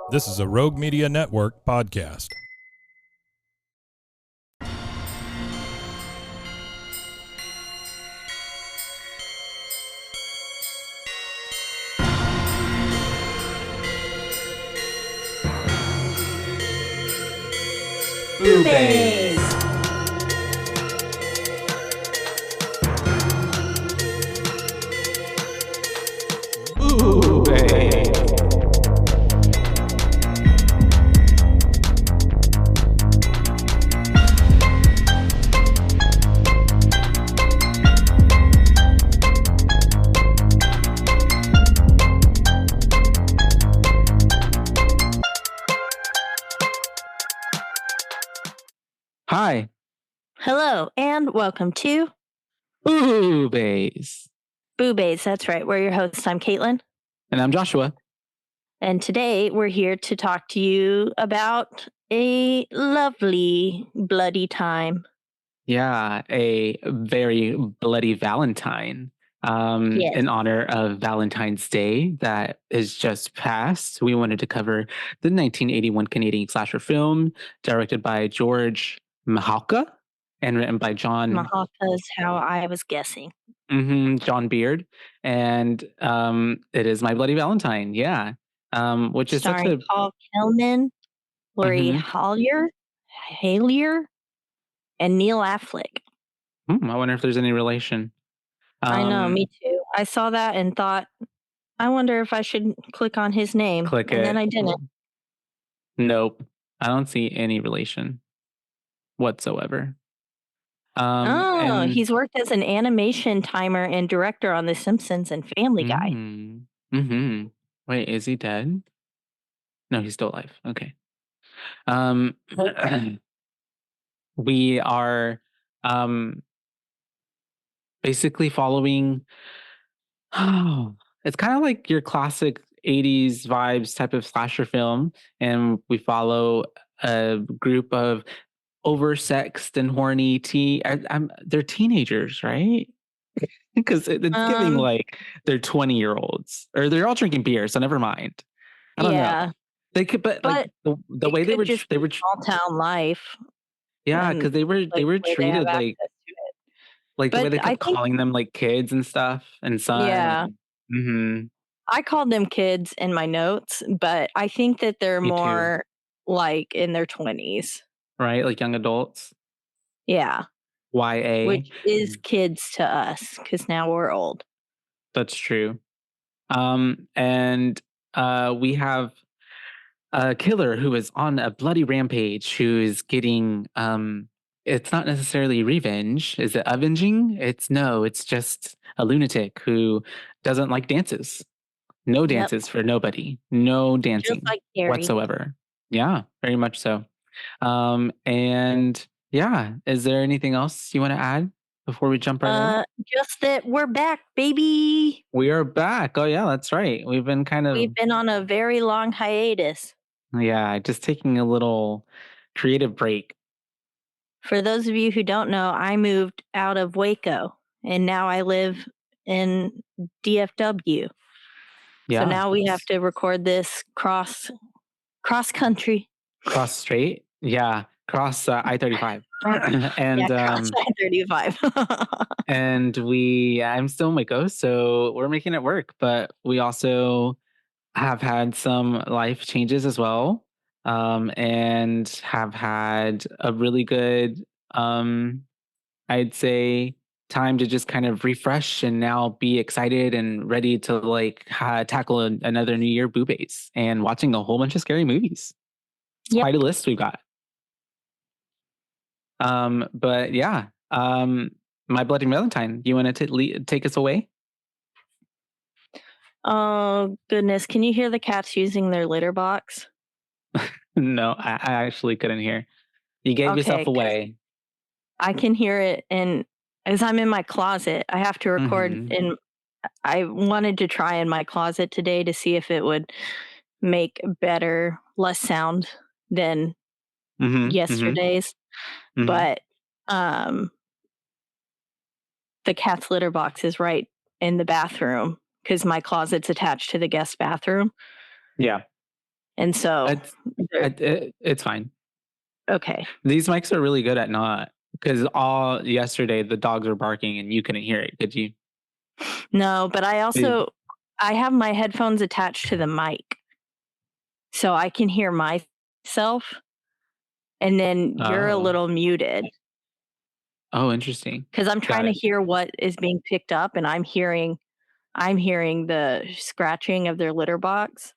This is a Rogue Media Network podcast. BooBaes! BooBaes! Hi. Hello, and welcome to BooBaes. BooBaes. That's right. We're your hosts. I'm Caitlin. And I'm Joshua. And today we're here to talk to you about a lovely, bloody time. Yeah, a very bloody Valentine. Yes. In honor of Valentine's Day that is just passed. We wanted to cover the 1981 Canadian slasher film directed by George Mahalka and written by John Mahalka is how I was guessing. John Beard. And it is My Bloody Valentine. Yeah. Which is such Starring a Paul Kellman, Lori Halier, and Neil Affleck. I wonder if there's any relation. I know, me too. I saw that and thought, I wonder if I should click on his name. Click and it. then I didn't. Nope. I don't see any relation whatsoever. He's worked as an animation timer and director on The Simpsons and Family Guy. Wait, is he dead? No, he's still alive. Okay. We are basically following it's kind of like your classic 80s vibes type of slasher film, and we follow a group of oversexed and horny they're teenagers, right? Because it's giving like they're 20-year-olds, or they're all drinking beer, so never mind. I don't know. They could, but like the way they were small town life. Yeah, because they were treated like the way they kept calling them like kids and stuff and son. Yeah. I called them kids in my notes, but I think that they're more like in their 20s. Right, like young adults. Yeah. YA. Which is kids to us, because now we're old. That's true. And we have a killer who is on a bloody rampage, who is getting it's not necessarily revenge. Is it avenging? It's just a lunatic who doesn't like dances. No dances for nobody. No dancing whatsoever. Yeah, very much so. And yeah, is there anything else you want to add before we jump right in? Just that we're back, baby. We are back. Oh yeah, that's right. We've been on a very long hiatus. Yeah, just taking a little creative break. For those of you who don't know, I moved out of Waco and now I live in DFW. Yeah. So now we have to record this cross country. Cross straight? Yeah, cross I-35. And cross I-35. And I'm still in Waco, so we're making it work, but we also have had some life changes as well, and have had a really good, I'd say, time to just kind of refresh and now be excited and ready to like tackle another New Year BooBaes and watching a whole bunch of scary movies. It's quite a list we've got. But yeah, My Bloody Valentine, you want to take us away? Oh, goodness. Can you hear the cats using their litter box? No, I actually couldn't hear. You gave yourself away. I can hear it, and as I'm in my closet, I have to record, and I wanted to try in my closet today to see if it would make less sound than yesterday's. But the cat's litter box is right in the bathroom, because my closet's attached to the guest bathroom. Yeah. And so It's fine. okay. These mics are really good at not, because all yesterday the dogs were barking and you couldn't hear it, could you? No, but I have my headphones attached to the mic, so I can hear myself, and then you're a Oh. little muted Oh, interesting. because I'm Got trying to it. hear what is being picked up, and I'm hearing the scratching of their litter box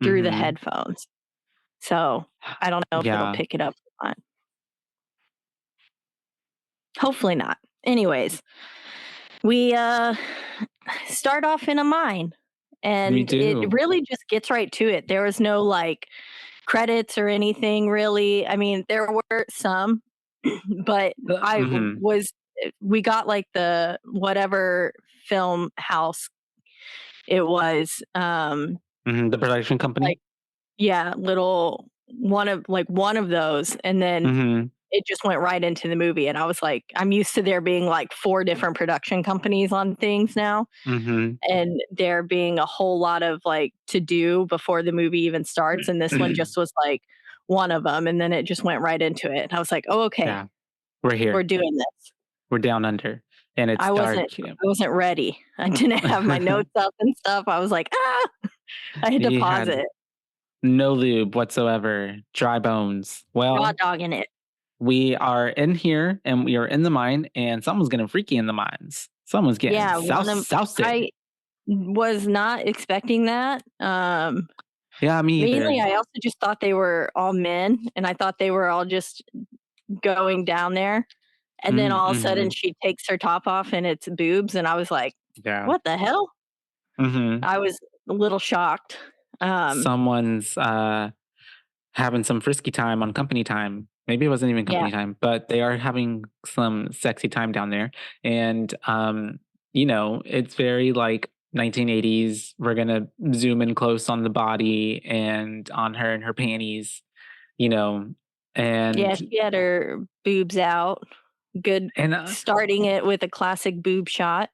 through the Mm-hmm. headphones. So I don't know if it'll Yeah. pick it up or not. Hopefully not. Anyways, we start off in a mine, We and it do. really just gets right to it. There was no like credits or anything really. I mean, there were some, but Mm-hmm. we got like the whatever film house it was, Mm-hmm. The production company. like yeah, one of those, and then Mm-hmm. it just went right into the movie, and I was like, I'm used to there being like 4 different production companies on things now, Mm-hmm. and there being a whole lot of like to do before the movie even starts, and this one just was like one of them, and then it just went right into it. And I was like, "Oh, okay, Yeah. We're we're here. doing this." We're down under. And it's I wasn't dark. I wasn't ready. I didn't have my notes up and stuff. I was like, "Ah!" I had to You pause had it. no lube whatsoever. Dry bones. Raw Well, dogging it. we are in here and we are in the mine, and someone's getting freaky in the mines. Someone's getting Yeah, one of soused. I was not expecting that. Yeah, me Mainly, either. I also just thought they were all men, and I thought they were all just going down there. And then all of a sudden, Mm-hmm. she takes her top off, and it's boobs, and I was like, Yeah. "What the hell?" Mm-hmm. I was a little shocked. Someone's having some frisky time on company time. Maybe it wasn't even Yeah, company time, but they are having some sexy time down there. And it's very like 1980s. We're gonna zoom in close on the body and on her and her panties, you know, yeah, and she had her boobs out. Good, and starting it with a classic boob shot.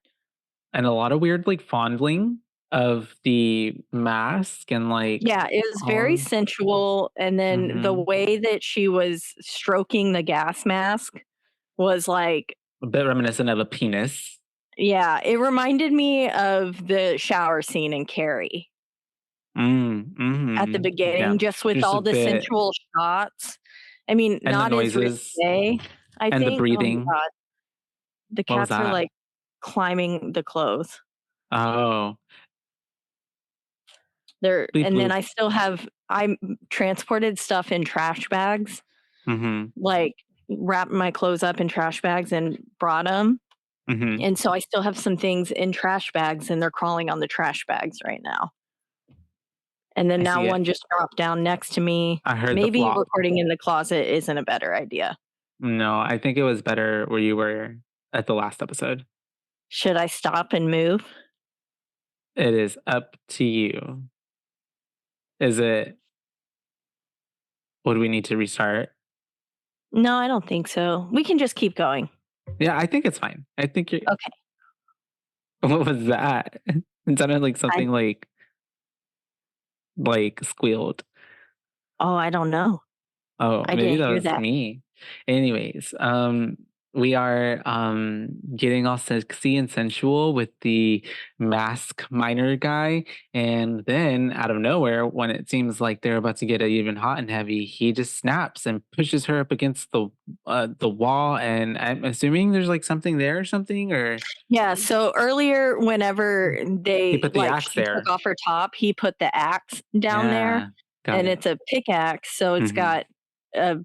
and a lot of weird like fondling of the mask and like Yeah, it was very all. sensual, and then the Mm-hmm. way that she was stroking the gas mask was like A bit reminiscent of a penis. yeah, it reminded me of the shower scene in Carrie at the Yeah, beginning, just with just a all the bit, sensual shots. I mean, and the not as noises risque, I and the think. Oh my breathing. god, the What was cats are, that? like, climbing the clothes. Oh, bleep And then bloop. I transported stuff in trash bags, Mhm, like, wrapped my clothes up in trash bags and brought them. mhm. And so I still have some things in trash bags, and they're crawling on the trash bags right now. And then I now see one it. just dropped down next to me. I heard the Maybe flop. recording in the closet isn't a better idea. No, I think it was better where you were at the last episode. Should I stop and move? It is up to you. Is it would we need to restart? No, I don't think so. We can just keep going. Yeah, I think it's fine. I think you're Okay. what was that? It sounded like I something like squealed. I don't know. Oh, I maybe didn't that hear was that. me. Anyways, we are getting all sexy and sensual with the mask miner guy, and then out of nowhere, when it seems like they're about to get even hot and heavy, he just snaps and pushes her up against the wall. And I'm assuming there's like something there or something, or Yeah, so earlier whenever he they put the axe she took there. off her top, he put the axe down there, Yeah, got and it. it's a pickaxe, so it's Mm-hmm. got a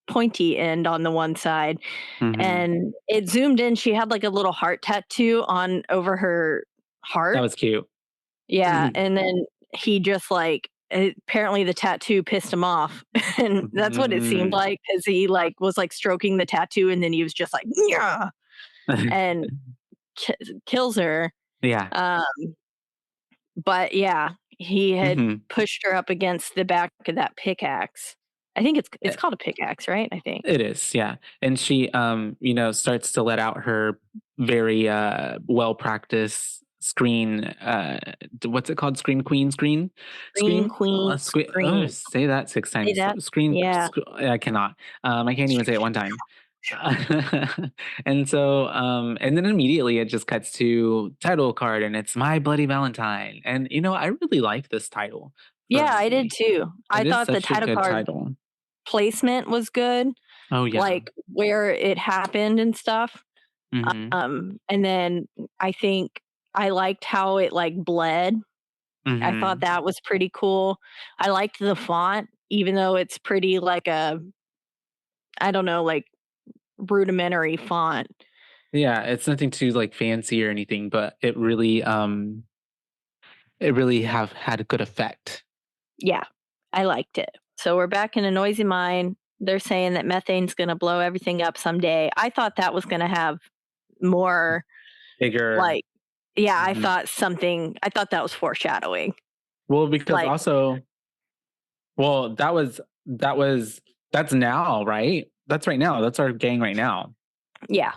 pointy end on the one side. Mm-hmm. And it zoomed in, she had like a little heart tattoo on over her That heart. was cute. Yeah, Mm-hmm. and then he just like apparently the tattoo pissed him off, and that's what it seemed like because he like was like stroking the tattoo, and then he was just like yeah, and kills her. Yeah. Um, but yeah, he had Mm-hmm. pushed her up against the back of that pickaxe. I think it's called a pickaxe, right? I think. It is, yeah. And she starts to let out her very well practiced screen, what's it called? Screen queen screen? Screen Scream? queen Oh, scream. say that 6 Say times. that. Screen. Yeah. I cannot. I can't even say it one time. And so, and then immediately it just cuts to title card, and it's My Bloody Valentine. And I really like this title for a Yeah, I did movie. too. I It is thought the such a title good card title. placement was good, Oh yeah. like where it happened and stuff. Mm-hmm. And then I think I liked how it like bled. I thought Mm-hmm. that was pretty cool. I liked the font, even though it's pretty like I don't know, like rudimentary font. Yeah, it's nothing too like fancy or anything, but it really have had a good effect. Yeah, I liked it. So we're back in a noisy mine. They're saying that methane's going to blow everything up someday. I thought that was going to have more Bigger. like, yeah, I Mhm. thought that was foreshadowing. Well, because Like, also, well, that's now, right? That's right now. That's our gang right now. yeah,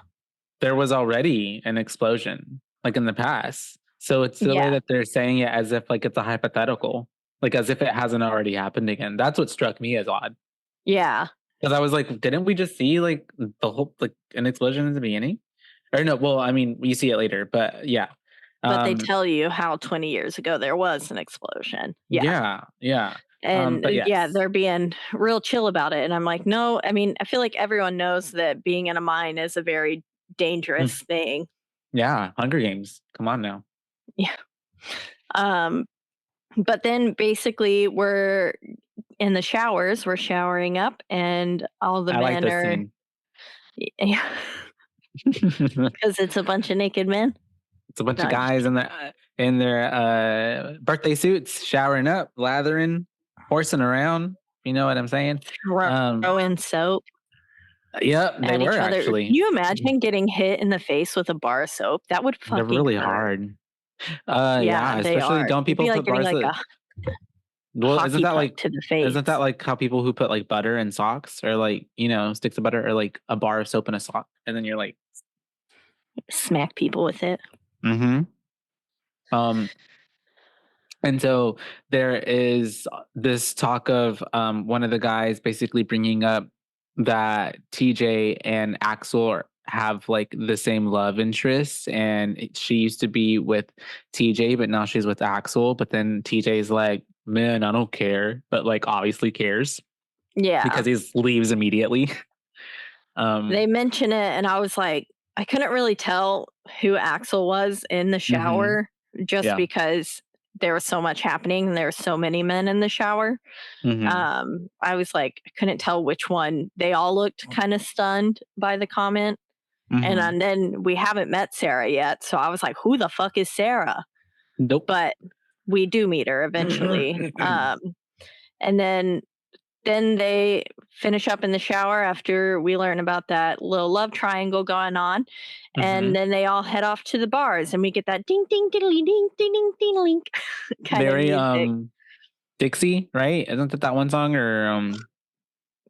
There was already an explosion, like in the past. So it's the way yeah, that they're saying it as if like it's a hypothetical, like as if it hasn't already happened again. That's what struck me as odd. yeah. Because I was like, didn't we just see like the whole like an explosion in the beginning? Or no, well, I mean, we see it later, but yeah. But they tell you how 20 years ago there was an explosion. Yeah. Yeah. And But yeah, yes. they're being real chill about it. And I'm like, no, I mean, I feel like everyone knows that being in a mine is a very dangerous thing. Yeah, Hunger Games. Come on now. Yeah. But then basically we're in the showers, we're showering up, and all the I like men this are, scene. yeah, because it's a bunch of naked men. It's a bunch No, of I'm just guys in their birthday suits, showering up, lathering, horsing around. You know what I'm saying? throwing soap Yep, they at were each other. Can actually. you imagine getting hit in the face with a bar of soap? That would They're fucking really hurt. hard. Yeah, Yeah, they especially are. don't It'd be people like put getting bars like of a well, hockey puck to the face. isn't that like how people who put like butter in socks or like, sticks of butter or like a bar of soap in a sock and then you're like, Smack people with it. mm-hmm. Um And so there is this talk of one of the guys basically bringing up that TJ and Axel have like the same love interests, and she used to be with TJ, but now she's with Axel. But then TJ's like, "Man, I don't care," but like obviously cares Yeah. because he leaves immediately. They mention it, and I was like, I couldn't really tell who Axel was in the shower just Yeah. because there was so much happening and there were so many men in the shower. I was like, I couldn't tell which one. They all looked kind of stunned by the comment. And then we haven't met Sarah yet. So I was like, who the fuck is Sarah? Nope. But we do meet her eventually. And then they finish up in the shower after we learn about that little love triangle going on. And then they all head off to the bars and we get that ding ding diddly ding ding ding ding link kind Very of music. Dixie, right? Isn't that one song or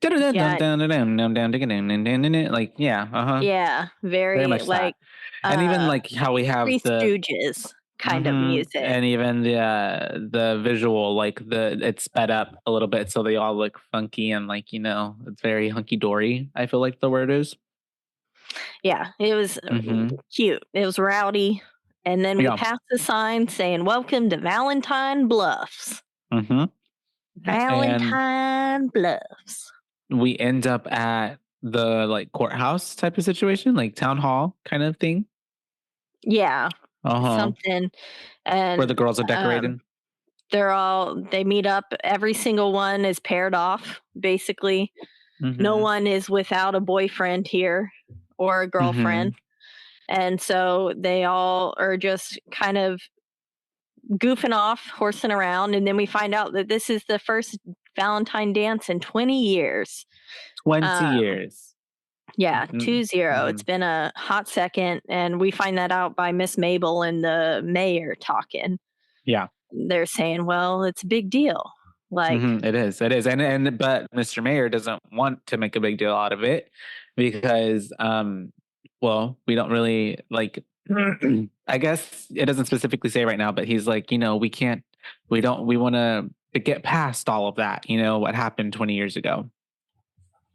Yeah. like yeah, Yeah, very very much that. like And even like how we have Three the Stooges kind of music. and even the visual, like it's sped up a little bit so they all look funky and like it's very hunky dory. I feel like the word is. Yeah, it was cute. It was rowdy. And then we passed the sign saying, "Welcome to Valentine Bluffs." Valentine Bluffs. We end up at the like courthouse type of situation, like town hall kind of thing. Yeah. Something. And where the girls are decorated. They meet up. Every single one is paired off, basically. No one is without a boyfriend here or a girlfriend. And so they all are just kind of goofing off, horsing around. And then we find out that this is the first Valentine dance in 20 years. 20 years. Yeah, 20. It's been a hot second. And we find that out by Miss Mabel and the mayor talking. Yeah. They're saying, well, it's a big deal. Like it is. And but Mr. Mayor doesn't want to make a big deal out of it because well, we don't really like I guess it doesn't specifically say right now, but he's like, we want to get past all of that. What happened 20 years ago,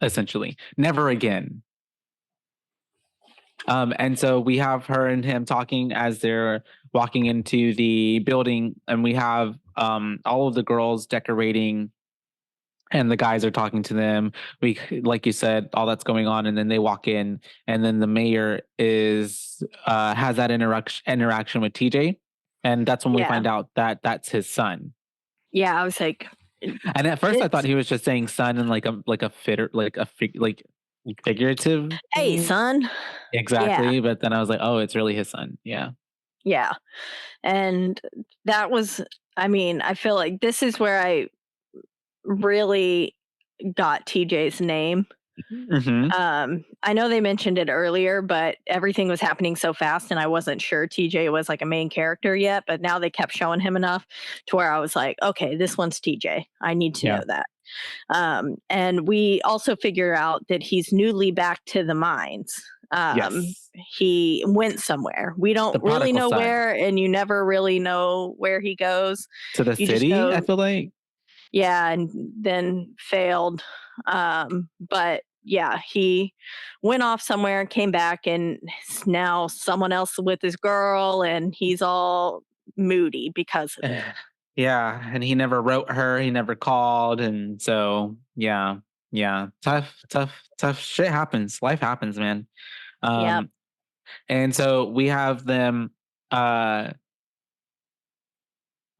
essentially, never again. And so we have her and him talking as they're walking into the building, and we have all of the girls decorating, and the guys are talking to them. We, like you said, all that's going on, and then they walk in, and then the mayor has that interaction with TJ, and that's when we find out that that's his son. Yeah, I was like, and at first I thought he was just saying son in like figurative. Hey, son. Exactly, yeah. But then I was like, oh, it's really his son. Yeah. Yeah, and that was. I mean, I feel like this is where I really got TJ's name. Mm-hmm. I know they mentioned it earlier, but everything was happening so fast and I wasn't sure TJ was like a main character yet, but now they kept showing him enough to where I was like, okay, this one's TJ. I need to know that. And we also figure out that he's newly back to the mines. Yes. He went somewhere. We don't really know where, and you never really know where he goes. To the city, I feel like. Yeah, and then failed. But yeah, he went off somewhere and came back, and now someone else with his girl, and he's all moody because of it. Yeah, and he never wrote her, he never called, and so yeah, tough shit happens. Life happens, man. Yep. And so we have them.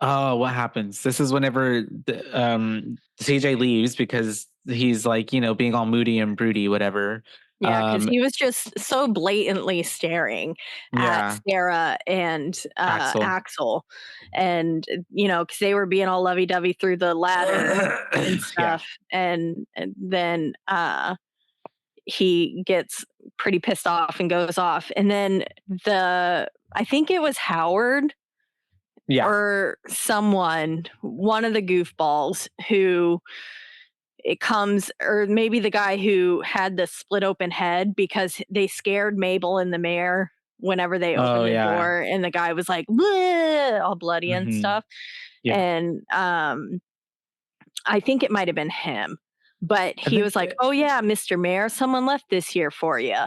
Oh, what happens? This is whenever CJ leaves because he's like, being all moody and broody, whatever. Yeah, because he was just so blatantly staring at Sarah and Axel. And, because they were being all lovey-dovey through the ladder and stuff. Yeah. And then he gets pretty pissed off and goes off. And then I think it was Howard. Yeah. Or someone, one of the goofballs who it comes, or maybe the guy who had the split open head because they scared Mabel and the mayor whenever they opened the door, and the guy was like all bloody and stuff. Yeah. And I think it might have been him, but he was like, oh yeah, Mr. Mayor, someone left this here for you,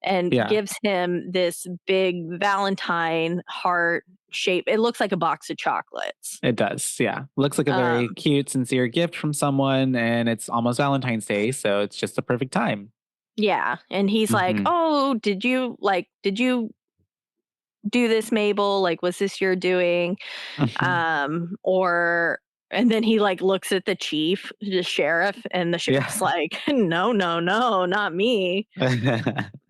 and gives him this big Valentine heart shape. It looks like a box of chocolates. It does. Yeah. Looks like a very cute, sincere gift from someone, and it's almost Valentine's Day, so it's just the perfect time. Yeah. And he's like, oh, did you do this, Mabel? Like, was this your doing? And then he like looks at the chief, the sheriff, and the sheriff's like, no, not me.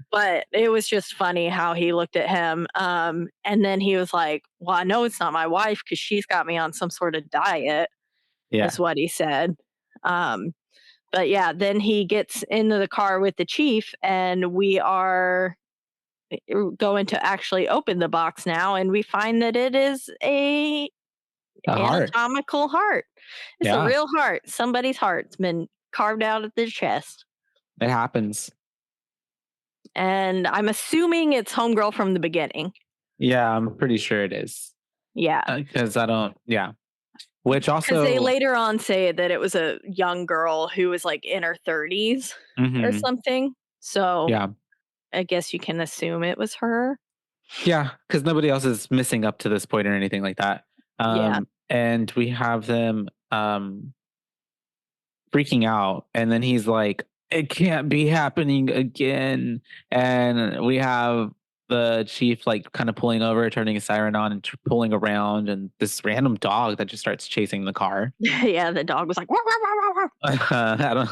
But it was just funny how he looked at him. And then he was like, well, I know it's not my wife because she's got me on some sort of diet. Yeah. Is what he said. But yeah, then he gets into the car with the chief, and we are going to actually open the box now, and we find that it is a anatomical heart. It's a real heart. Somebody's heart's been carved out of their chest. It happens. And I'm assuming it's homegirl from the beginning. Yeah, I'm pretty sure it is. Yeah. Because which also... Because they later on say that it was a young girl who was like in her 30s or something. So yeah, I guess you can assume it was her. Yeah, because nobody else is missing up to this point or anything like that. And we have them freaking out. And then he's like, it can't be happening again. And we have the chief like kind of pulling over, turning a siren on and pulling around, and this random dog that just starts chasing the car. Yeah, the dog was like, wah, wah, wah, wah. I don't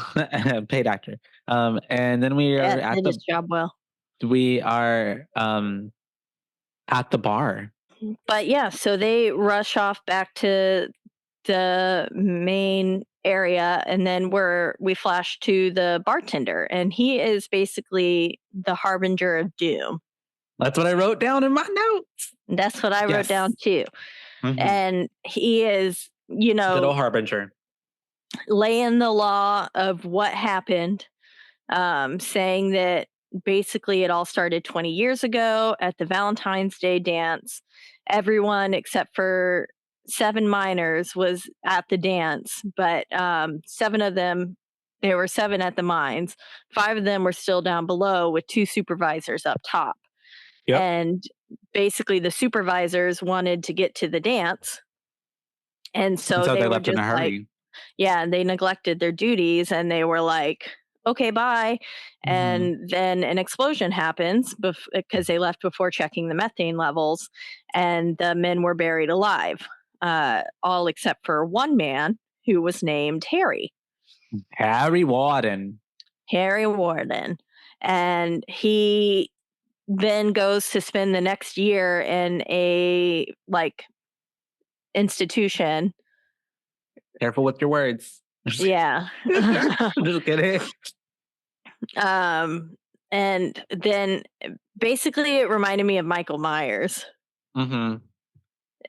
paid actor. And then we are at the job well. We are at the bar. But yeah, so they rush off back to the main area, and then we flash to the bartender, and he is basically the harbinger of doom. That's what I wrote down in my notes. That's what I wrote down too. And he is, good old harbinger, laying the law of what happened, saying that basically it all started 20 years ago at the Valentine's Day dance. Everyone except for 7 minors was at the dance, but 7 of them, there were 7 at the mines. 5 of them were still down below with 2 supervisors up top. Yep. And basically the supervisors wanted to get to the dance. And so they they were left in just a like, hurry. yeah, they neglected their duties and they were like, okay, bye. And then an explosion happens because they left before checking the methane levels, and the men were buried alive, all except for one man who was named Harry. Harry Warden. Harry Warden. And he then goes to spend the next year in a like institution. Careful with your words. Yeah. Just kidding. And then basically it reminded me of Michael Myers. Mm-hmm.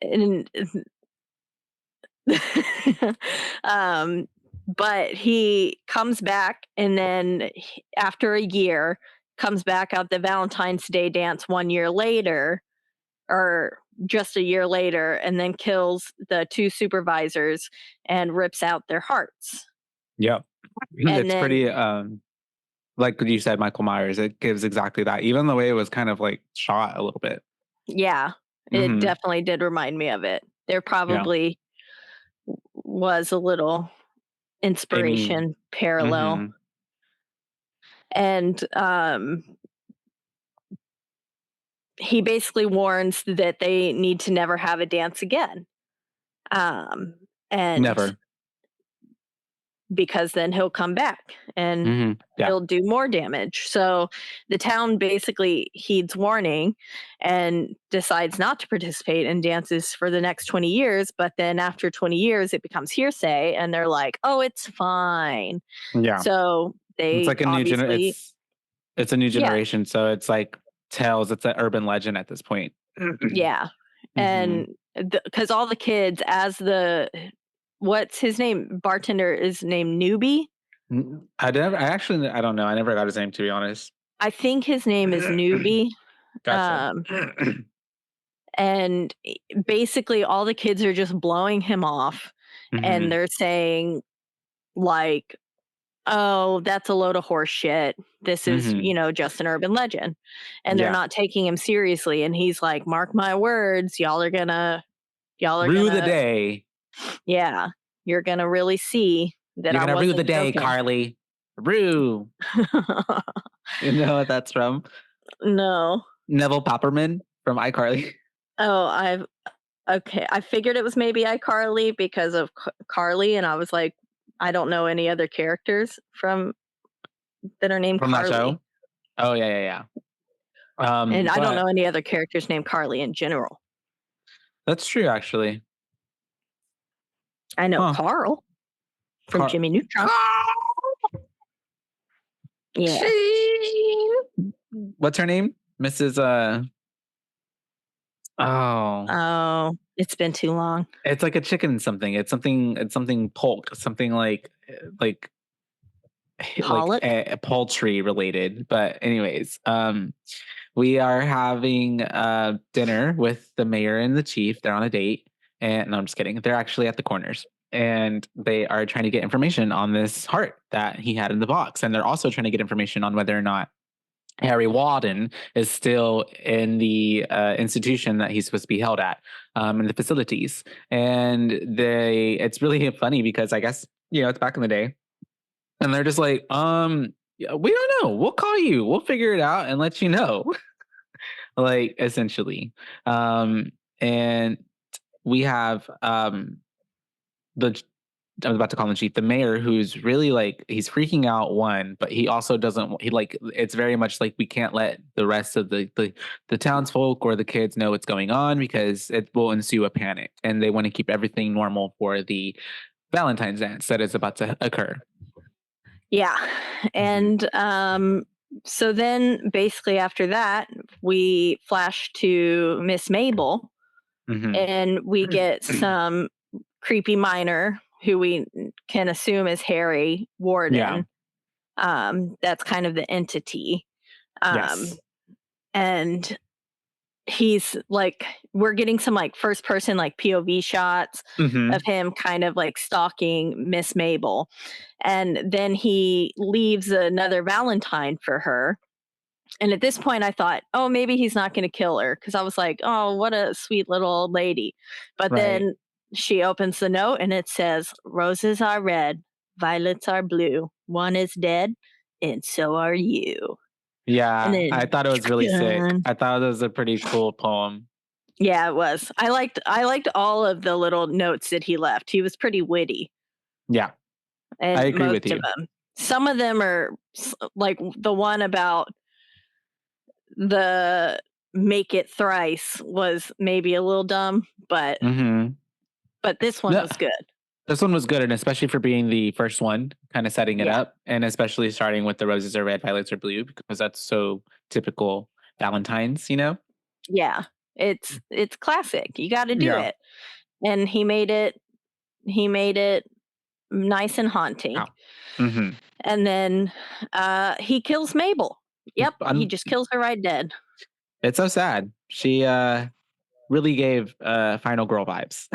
And but he comes back, and then after a year comes back out the Valentine's Day dance 1 year later, or just a year later, and then kills the 2 supervisors and rips out their hearts. Yep. And It's then, pretty like you said, Michael Myers, it gives exactly that. Even the way it was kind of like shot a little bit. yeah, it definitely did remind me of it. There probably was a little inspiration parallel. And he basically warns that they need to never have a dance again. And Never. Because then he'll come back and he'll do more damage. So the town basically heeds warning and decides not to participate in dances for the next 20 years. But then after 20 years, it becomes hearsay, and they're like, oh, it's fine. Yeah. So they it's like a new it's a new generation. So it's like tales. It's an urban legend at this point. Yeah. And because all the kids, as the, what's his name? Bartender is named Newbie. I don't know. I never got his name, to be honest. I think his name is Newbie. Gotcha. And basically all the kids are just blowing him off, and they're saying like, oh, that's a load of horse shit. This is, just an urban legend. And they're not taking him seriously. And he's like, mark my words, y'all are gonna rue the day. Yeah. You're gonna really see that you're gonna rue the day, joking. Carly. Rue. You know what that's from? No. Neville Popperman from iCarly. Oh, I figured it was maybe iCarly because of Carly, and I was like, I don't know any other characters that are named from Carly. That show? Oh yeah. And I don't know any other characters named Carly in general. That's true, actually. I know Carl from Jimmy Neutron. Yeah. What's her name? Mrs. Oh, it's been too long. It's like a chicken something. It's something polk. Something like poultry related. But anyways, we are having dinner with the mayor and the chief. They're on a date. And no, I'm just kidding. They're actually at the Corners. And they are trying to get information on this heart that he had in the box. And they're also trying to get information on whether or not Harry Warden is still in the institution that he's supposed to be held at, in the facilities. And it's really funny because I guess, it's back in the day. And they're just like, we don't know. We'll call you. We'll figure it out and let you know. Like, essentially. And we have I was about to call him chief, the mayor, who's really like, he's freaking out, but he also it's very much like we can't let the rest of the townsfolk or the kids know what's going on because it will ensue a panic, and they want to keep everything normal for the Valentine's dance that is about to occur. Yeah. And so then basically after that, we flash to Miss Mabel, and we get some creepy miner who we can assume is Harry Warden. Yeah. That's kind of the entity. Yes. And he's like, we're getting some like first person like POV shots Mm-hmm. of him kind of like stalking Miss Mabel. And then he leaves another Valentine for her. And at this point, I thought, oh, maybe he's not going to kill her because I was like, oh, what a sweet little old lady. But Right. then she opens the note and it says, roses are red, violets are blue. One is dead, and so are you. And Yeah, I then, thought it was really sick. done. I thought it was a pretty cool poem. Yeah, it was. I liked all of the little notes that he left. He was pretty witty, Yeah, I and agree with most of you. them. Some of them are like the one about the make it thrice was maybe a little dumb, but Mm-hmm. this one No, was good. this one was good, and especially for being the first one, kind of setting it Yeah. up, and especially starting with the roses are red, violets are blue, because that's so typical Valentine's, you know? Yeah. It's classic. You got to do Yeah. it. And he made it nice and haunting. Wow. Mm-hmm. And then he kills Mabel. Yep, he just kills her right dead. It's so sad. She really gave final girl vibes.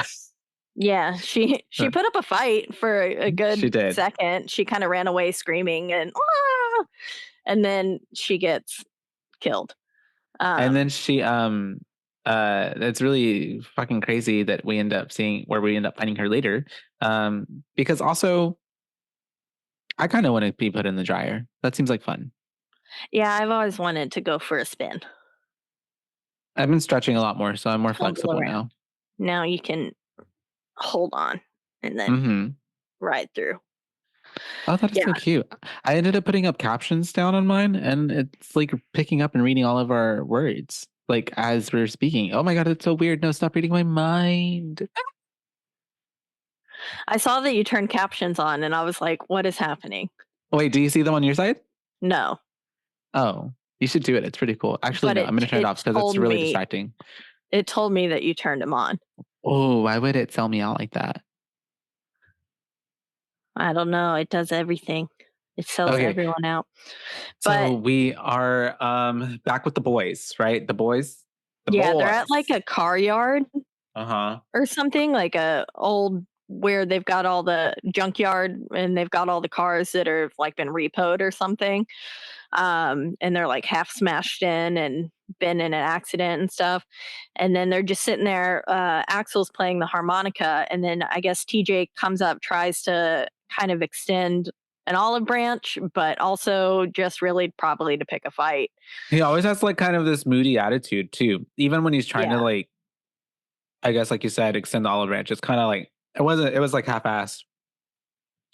Yeah, she put up a fight for a She good did. second. She kind of ran away screaming and then she gets killed. And then she it's really fucking crazy that we end up finding her later. Because also I kind of want to be put in the dryer. That seems like fun. Yeah, I've always wanted to go for a spin. I've been stretching a lot more, so I'm more Tumble flexible around. now. Now you can hold on and then Mm-hmm. ride through. Oh, that is Yeah. so cute. I ended up putting up captions down on mine, and it's like picking up and reading all of our words, like as we're speaking. Oh my god, it's so weird. No, stop reading my mind. I saw that you turned captions on and I was like, what is happening? Wait, do you see them on your side? No. Oh, you should do it. It's pretty cool. Actually, But no, I'm going to turn it off because it's really distracting. It told me that you turned them on. Oh, why would it sell me out like that? I don't know. It does everything. It sells everyone out. So we are back with the boys, right? The boys. They're at like a car yard. Uh-huh. Or something like a old where they've got all the junkyard and they've got all the cars that are like been repoed or something. And they're like half smashed in and been in an accident and stuff. And then they're just sitting there. Axel's playing the harmonica, and then I guess TJ comes up, tries to kind of extend an olive branch, but also just really probably to pick a fight. He always has like kind of this moody attitude too, even when he's trying to like, I guess like you said, extend the olive branch. It's kind of like it was like half-assed.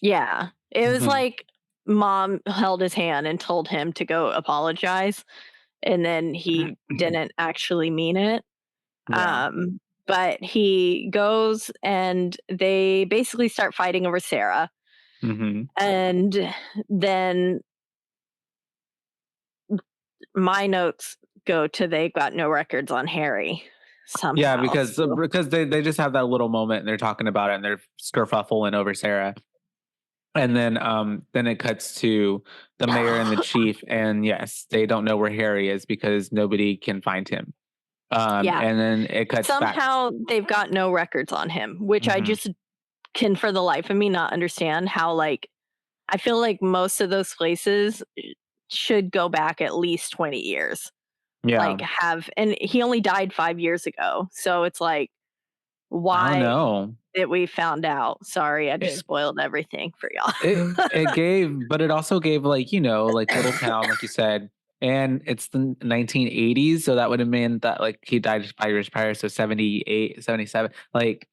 Yeah, it was like mom held his hand and told him to go apologize, and then he didn't actually mean it. Yeah. But he goes and they basically start fighting over Sarah. Mm-hmm. And then my notes go to they've got no records on Harry somehow. Yeah, because they just have that little moment and they're talking about it and they're skerfuffling over Sarah. And then it cuts to the mayor and the chief, and yes, they don't know where Harry is because nobody can find him. And then it cuts somehow back. They've got no records on him, which I just can for the life of me not understand how. Like, I feel like most of those places should go back at least 20 years. Yeah. Like and he only died 5 years ago. So it's like, why I don't know. that we found out. Sorry, I just spoiled everything for y'all. But it also gave like, like little town, like you said, and it's the 1980s. So that would have meant that like he died 5 years prior. So 78, 77. Like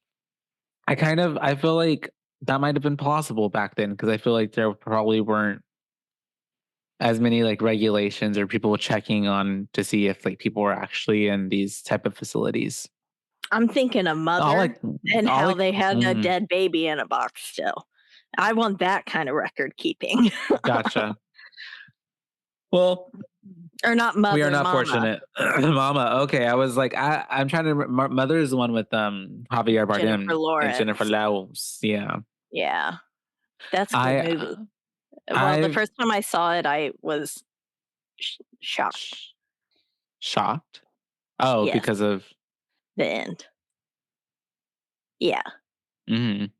I feel like that might have been possible back then. Cause I feel like there probably weren't as many like regulations or people checking on to see if like people were actually in these type of facilities. I'm thinking a mother and how they had a dead baby in a box still. I want that kind of record keeping. Gotcha. Well, or not mother. We are not mama. fortunate. Mama. Okay. I was like, I'm trying to. Mother is the one with Javier Bardem and Jennifer Lawrence. Yeah. Yeah. That's a good movie. Well, the first time I saw it, I was shocked. Shocked? Oh, Yes, because of the end. Yeah, mhm.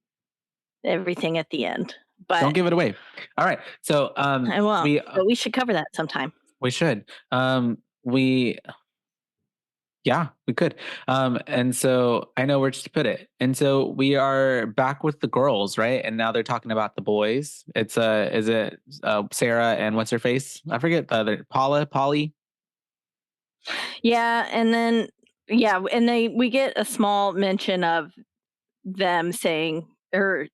everything at the end. Don't But give it away. All right. So I won't. we But we should cover that sometime. we should. We Yeah, we could. And so I know where to put it. And so we are back with the girls, right? And now they're talking about the boys. It's is it Sarah and what's her face? I forget the other Polly. Yeah, and then and we get a small mention of them saying, or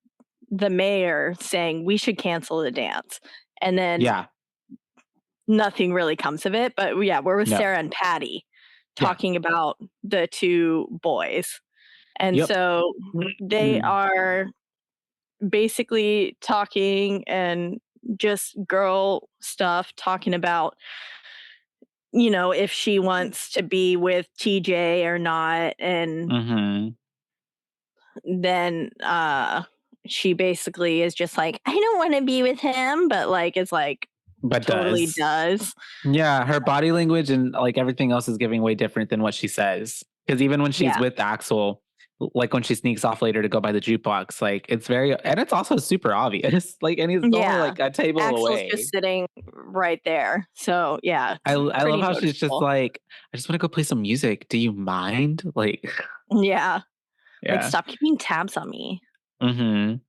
the mayor saying, we should cancel the dance. And then Yeah. nothing really comes of it. But yeah, we're with No. Sarah and Patty Yeah. talking about the two boys. And Yep. so they are basically talking and just girl stuff, talking about, if she wants to be with TJ or not. And then she basically is just like, I don't want to be with him, but like it's like But totally does. Yeah, her body language and like everything else is giving way different than what she says. Because even when she's Yeah. with Axel, like when she sneaks off later to go by the jukebox, like it's very, and it's also super obvious. Like, and he's only like a table Axel's away. just sitting right there. So yeah, I love how she's just noticeable. like, I just want to go play some music. Do you mind? Like, Yeah. Like, yeah. stop keeping tabs on me. And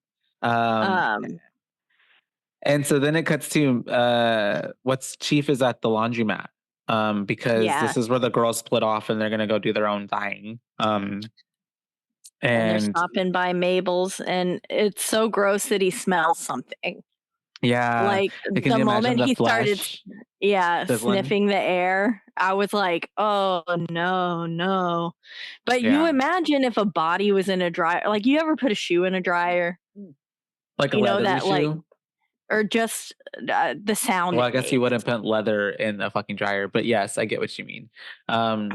so then it cuts to what's Chief is at the laundromat. Because this is where the girls split off and they're gonna go do their own thing. And they're stopping by Mabel's, and it's so gross that he smells something. Yeah. Like the moment he started sniffing the air, I was like, oh no. But you imagine if a body was in a dryer, like you ever put a shoe in a dryer? Like a leather shoe? Like, or just the sound. Well, I guess you wouldn't put leather in a fucking dryer, but yes, I get what you mean.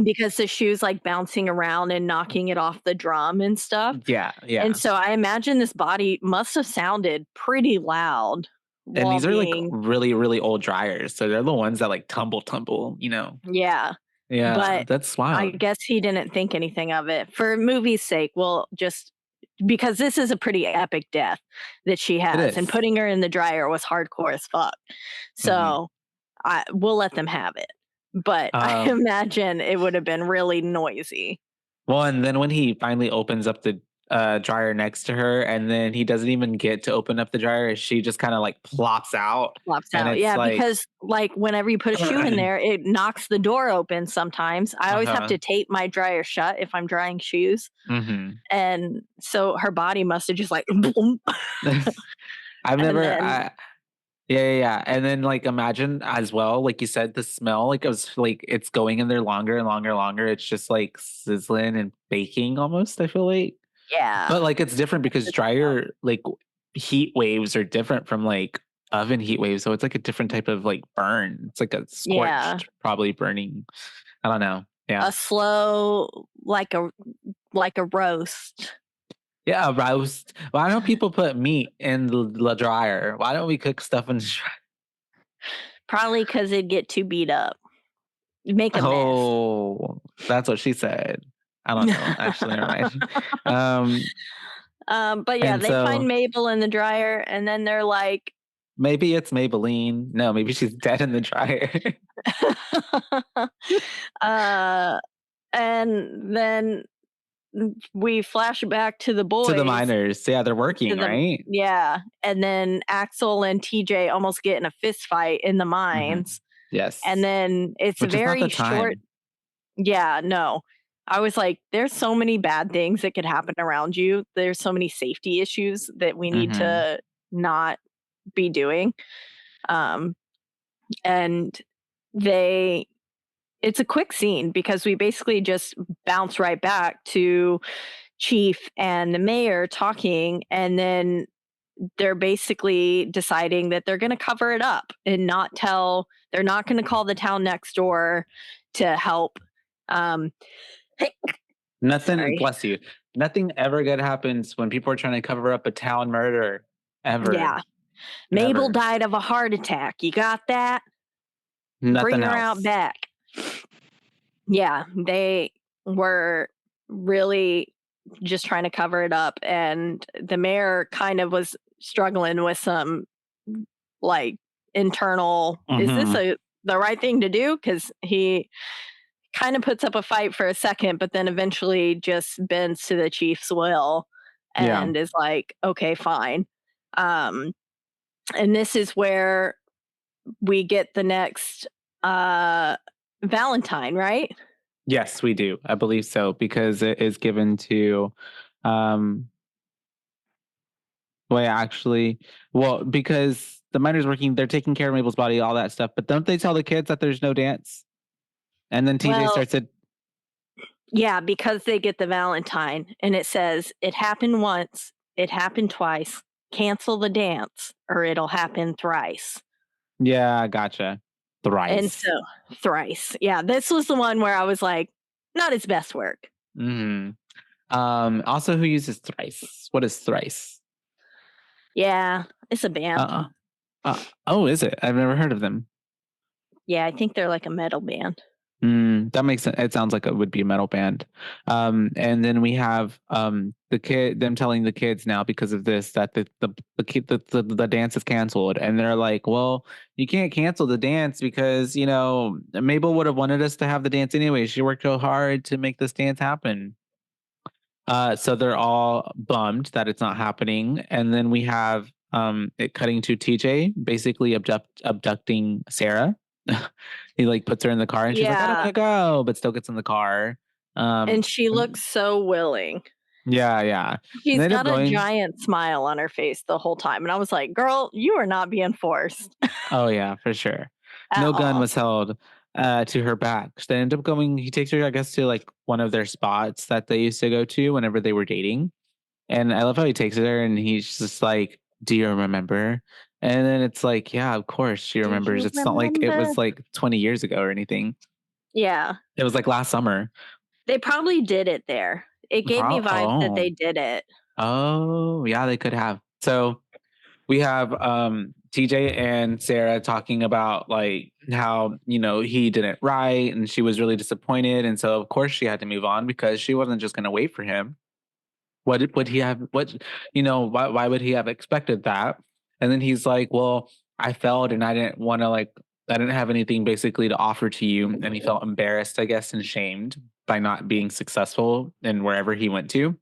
Because the shoe's like bouncing around and knocking it off the drum and stuff. Yeah. And so I imagine this body must have sounded pretty loud. And these are like really, really old dryers. So they're the ones that like tumble, Yeah. Yeah. But that's wild. I guess he didn't think anything of it. For movie's sake, we'll just, because this is a pretty epic death that she has, and putting her in the dryer was hardcore as fuck. So we'll let them have it. But I imagine it would have been really noisy. Well, and then when he finally opens up the dryer next to her, and then he doesn't even get to open up the dryer, she just kind of like plops out. Yeah, like, because like whenever you put a shoe in there, it knocks the door open sometimes. I always have to tape my dryer shut if I'm drying shoes. And so her body must have just like I've never Yeah. And then like imagine as well, like you said, the smell, like it was like it's going in there longer and longer. It's just like sizzling and baking almost, I feel like. Yeah. But like it's different because dryer like heat waves are different from like oven heat waves. So it's like a different type of like burn. It's like a scorched, probably burning. I don't know. Yeah. A slow, like a roast. Yeah, a roast. Why don't people put meat in the dryer? Why don't we cook stuff in the dryer? Probably because it'd get too beat up. Make a mess. Oh, that's what she said. I don't know. Actually, never mind. But yeah, they find Mabel in the dryer, and then they're like, maybe it's Maybelline. No, maybe she's dead in the dryer. And then we flash back to the boys. To the miners. Yeah, they're working, right? Yeah. And then Axel and TJ almost get in a fist fight in the mines. Yes. And then it's Which very is not the short. time. Yeah, no. I was like, there's so many bad things that could happen around you. There's so many safety issues that we need to not be doing. And it's a quick scene because we basically just bounce right back to Chief and the mayor talking, and then they're basically deciding that they're going to cover it up and not tell. They're not going to call the town next door to help. Nothing, bless you. Nothing ever good happens when people are trying to cover up a town murder. Ever. Yeah. Mabel died of a heart attack. You got that? Nothing bring her out else. back. Yeah, they were really just trying to cover it up, and the mayor kind of was struggling with some like internal, is this the right thing to do? Because he kind of puts up a fight for a second, but then eventually just bends to the chief's will and is like, okay, fine. And this is where we get the next Valentine, right? Yes, we do. I believe so, because it is given to because the miner's working, they're taking care of Mabel's body, all that stuff, but don't they tell the kids that there's no dance? And then TJ starts it. Yeah, because they get the Valentine and it says it happened once, it happened twice, cancel the dance or it'll happen thrice. Yeah, gotcha. Thrice. And so thrice. Yeah, this was the one where I was like, not his best work. Also, who uses thrice? What is thrice? Yeah, it's a band. Oh, is it? I've never heard of them. Yeah, I think they're like a metal band. That makes sense. It sounds like it would be a metal band. And then we have them telling the kids now, because of this, that the dance is canceled, and they're like, well, you can't cancel the dance because Mabel would have wanted us to have the dance anyway. She worked so hard to make this dance happen. So they're all bummed that it's not happening, and then we have it cutting to TJ basically abducting Sarah. He like puts her in the car and she's like, I don't want to go, but still gets in the car. And she looks so willing. Yeah. She's got a giant smile on her face the whole time. And I was like, girl, you are not being forced. Oh, yeah, for sure. No gun was held to her back. They end up going, he takes her, I guess, to like one of their spots that they used to go to whenever they were dating. And I love how he takes her and he's just like, do you remember? And then it's like, yeah, of course she remembers. It's not like it was like 20 years ago or anything. Yeah. It was like last summer. They probably did it there. It gave me vibes that they did it. Oh, yeah, they could have. So we have TJ and Sarah talking about like how, he didn't write and she was really disappointed. And so, of course, she had to move on because she wasn't just going to wait for him. Why would he have expected that? And then he's like, well, I failed and I didn't want to I didn't have anything basically to offer to you. And he felt embarrassed, I guess, and shamed by not being successful in wherever he went to.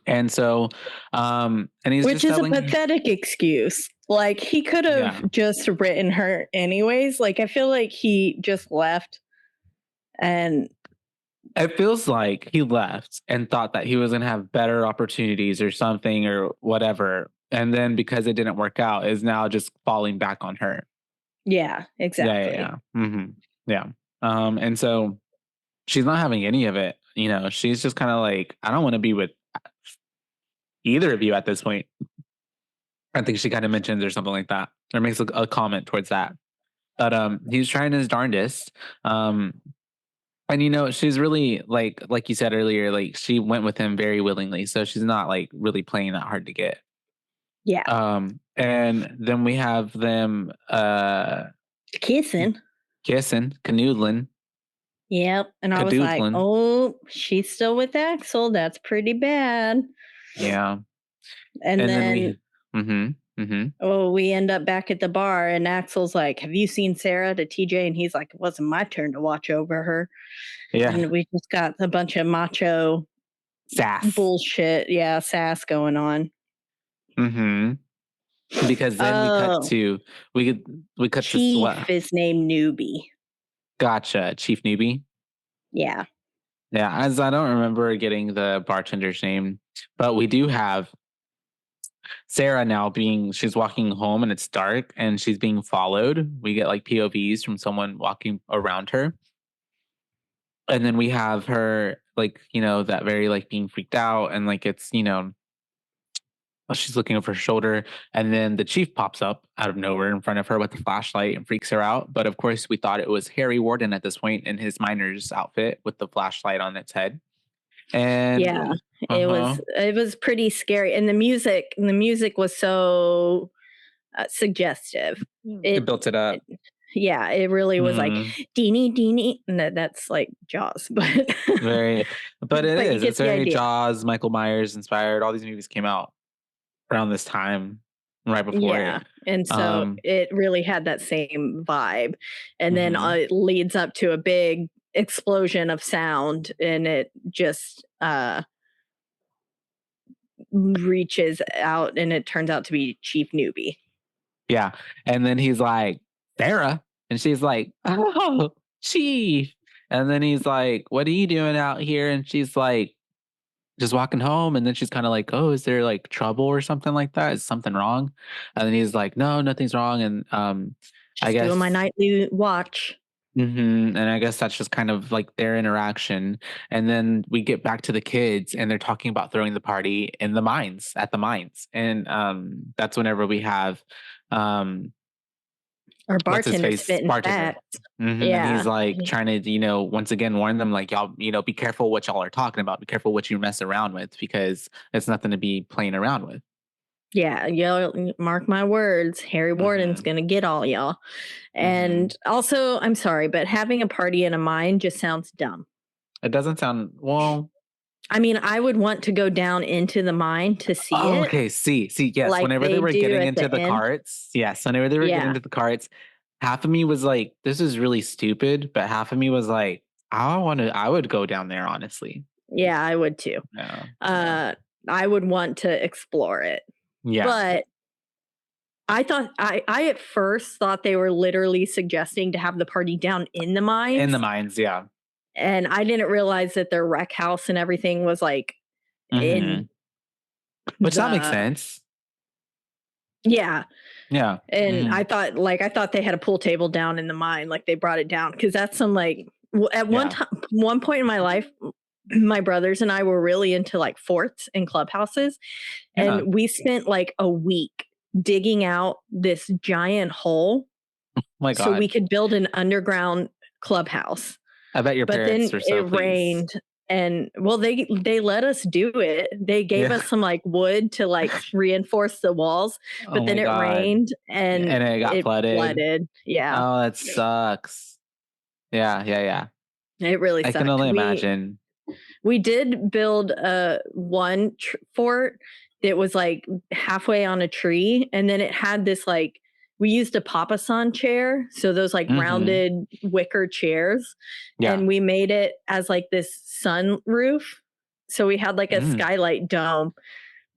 And so, and he's which just is a pathetic excuse. Like he could have just written her anyways. Like I feel like he just left and it feels like he left and thought that he was going to have better opportunities or something or whatever. And then because it didn't work out is now just falling back on her. Yeah, exactly. Yeah. Yeah. And so she's not having any of it. She's just kind of like, I don't want to be with either of you at this point. I think she kind of mentions or something like that, or makes a comment towards that. But he's trying his darndest. And she's really like you said earlier, like she went with him very willingly, so she's not like really playing that hard to get. Yeah. And then we have them kissing, canoodling. Yep. And I was like, oh, she's still with Axel. That's pretty bad. Yeah. And then we end up back at the bar and Axel's like, have you seen Sarah, to TJ? And he's like, it wasn't my turn to watch over her. Yeah. And we just got a bunch of macho sass bullshit. Yeah, sass going on. Because then we cut Chief to is named Newbie. Gotcha. Chief Newbie. Yeah. Yeah, as I don't remember getting the bartender's name, but we do have Sarah now she's walking home and it's dark and she's being followed. We get like POVs from someone walking around her. And then we have her that very being freaked out and it's, she's looking over her shoulder and then the chief pops up out of nowhere in front of her with a flashlight and freaks her out. But of course we thought it was Harry Warden at this point in his miner's outfit with the flashlight on its head. And yeah, it was pretty scary. And the music was so suggestive. It built it up. Yeah, it really was like Deenie Deenie. No, that's like Jaws, but very. But it but you is. get It's the very idea. Jaws, Michael Myers inspired. All these movies came out around this time, right before it. And so it really had that same vibe. And then it leads up to a big explosion of sound, and it just reaches out, and it turns out to be Chief Newbie. Yeah. And then he's like, Sarah. And she's like, oh, Chief. And then he's like, what are you doing out here? And she's like, just walking home. And then she's kind of like, oh, is there like trouble or something like that? Is something wrong? And then he's like, no, nothing's wrong. And I guess doing my nightly watch. And I guess that's just kind of like their interaction. And then we get back to the kids, and they're talking about throwing the party in the mines, at the mines. And that's whenever we have our bartender spitting facts. And he's like trying to, once again warn them, like, y'all, be careful what y'all are talking about. Be careful what you mess around with, because it's nothing to be playing around with. Yeah, y'all mark my words. Harry Warden's gonna get all y'all. And also, I'm sorry, but having a party in a mine just sounds dumb. It doesn't sound well. I mean, I would want to go down into the mine to see it. Okay, see, yes. Like whenever they were getting into the carts, whenever they were getting into the carts, half of me was like, "This is really stupid," but half of me was like, I would go down there, honestly. Yeah, I would too. Yeah. I would want to explore it. Yeah. But I thought I at first thought they were literally suggesting to have the party down in the mines. In the mines, yeah. And I didn't realize that their rec house and everything was like in which that makes sense. Yeah. Yeah. And I thought they had a pool table down in the mine, like they brought it down, because that's some like at one point in my life, my brothers and I were really into like forts and clubhouses, and we spent like a week digging out this giant hole so we could build an underground clubhouse. I bet your parents were so pleased. Rained, and well, they let us do it. They gave us some like wood to like reinforce the walls, but then it rained and it got flooded. Yeah. Oh, that sucks. Yeah. It really sucked. I can only imagine. We did build one fort that was like halfway on a tree, and then it had this like, we used a papasan chair, so those like rounded wicker chairs, and we made it as like this sun roof. So we had like a skylight dome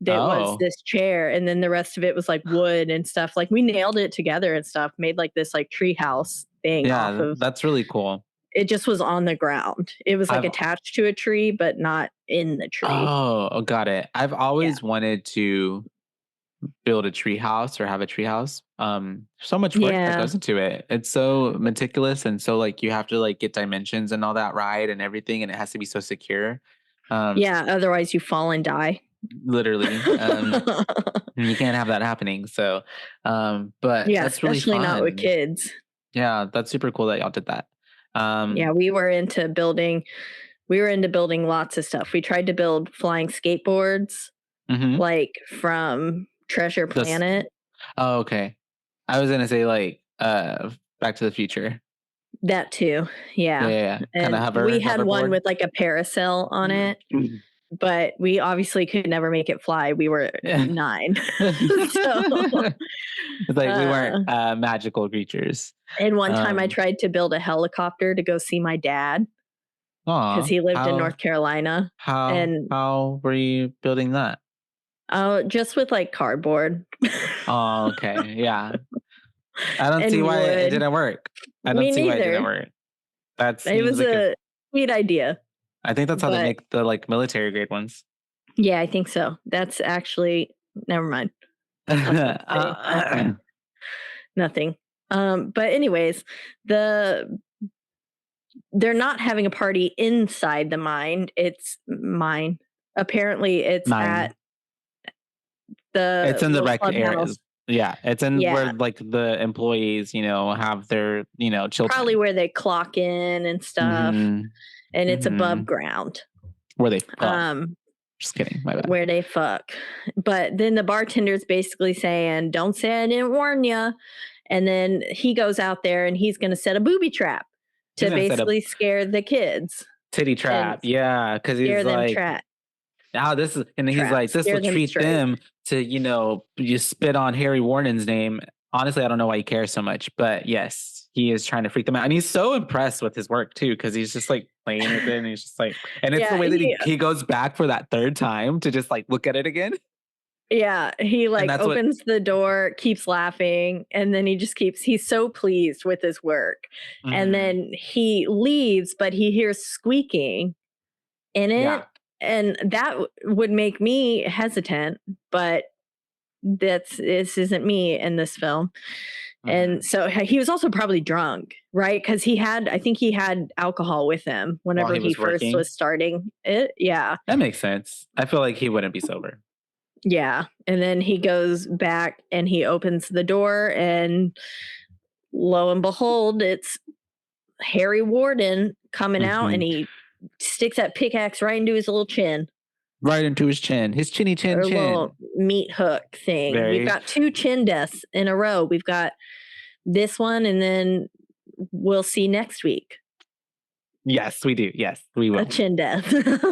that was this chair, and then the rest of it was like wood and stuff. Like we nailed it together and stuff, made like this like tree house thing. Yeah, that's really cool. It just was on the ground. It was like attached to a tree, but not in the tree. Oh, got it. I've always wanted to build a tree house or have a tree house. So much work that goes into it. It's so meticulous, and so like you have to like get dimensions and all that right and everything, and it has to be so secure. Otherwise you fall and die. Literally. You can't have that happening. So but that's really especially fun. Not with kids. Yeah, that's super cool that y'all did that. We were into building lots of stuff. We tried to build flying skateboards, like from Treasure Planet. Oh, okay. I was gonna say like Back to the Future. That too. Yeah. Kind of hover. We had one with like a parasail on it, but we obviously could never make it fly. We were 9. It's like we weren't magical creatures. And one time I tried to build a helicopter to go see my dad because he lived in North Carolina. How were you building that? Just with like cardboard. Oh, okay. Yeah. I don't see why it didn't work. It didn't work. It was a sweet idea. I think that's how they make the like military grade ones. Yeah, I think so. That's actually never mind. Nothing. But anyways, they're not having a party inside the mine. It's mine. Apparently, it's at the. It's in the rec areas. Yeah, it's in where like the employees, have their, children. Probably where they clock in and stuff, and it's above ground. Where they fuck. Just kidding, my bad. Where they fuck. But then the bartender's basically saying, "Don't say I didn't warn you," And then he goes out there and he's going to set a booby trap to basically scare the kids. Titty trap. Yeah. Because he's like, now this is, and he's like, this will treat them to, you spit on Harry Warden's name. Honestly, I don't know why he cares so much, but yes, he is trying to freak them out. And he's so impressed with his work too, because he's just like playing with it. And he's just like, and it's the way that he goes back for that third time to just like look at it again. Yeah, he like opens the door, keeps laughing, and then he's so pleased with his work. Mm-hmm. And then he leaves, but he hears squeaking in it. Yeah. And that would make me hesitant, but this isn't me in this film. Mm-hmm. And so he was also probably drunk, right? Because I think he had alcohol with him whenever he first was starting it. Yeah. That makes sense. I feel like he wouldn't be sober. Yeah. And then he goes back and he opens the door, and lo and behold, it's Harry Warden coming out, and he sticks that pickaxe right into his little chin. Right into his chin. His chinny chin chin. Little meat hook thing. We've got 2 chin deaths in a row. We've got this one, and then we'll see next week. Yes, we do. Yes, we will. A chin death.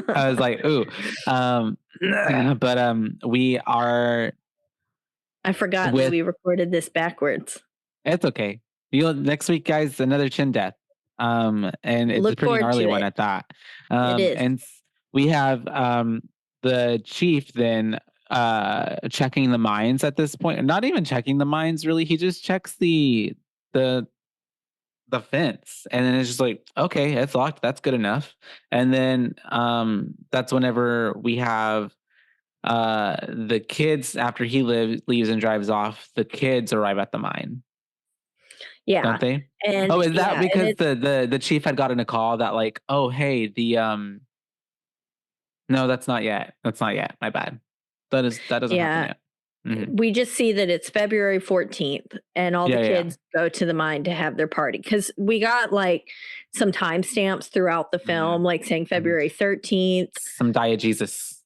I was like, ooh. But we are. I forgot that we recorded this backwards. It's okay. Next week, guys, another chin death. And it's a pretty gnarly one at that. It is. And we have the chief then checking the mines at this point. Not even checking the mines, really. He just checks the fence, and then it's just like, okay, it's locked. That's good enough. And then that's whenever we have the kids, after he leaves and drives off, the kids arrive at the mine. Yeah. Don't they? And is that because the chief had gotten a call that like, oh, hey, no, that's not yet. That's not yet. My bad. That doesn't happen yet. Mm-hmm. We just see that it's February 14th and all the kids go to the mine to have their party, because we got like some timestamps throughout the film, like saying February 13th. Some diegesis.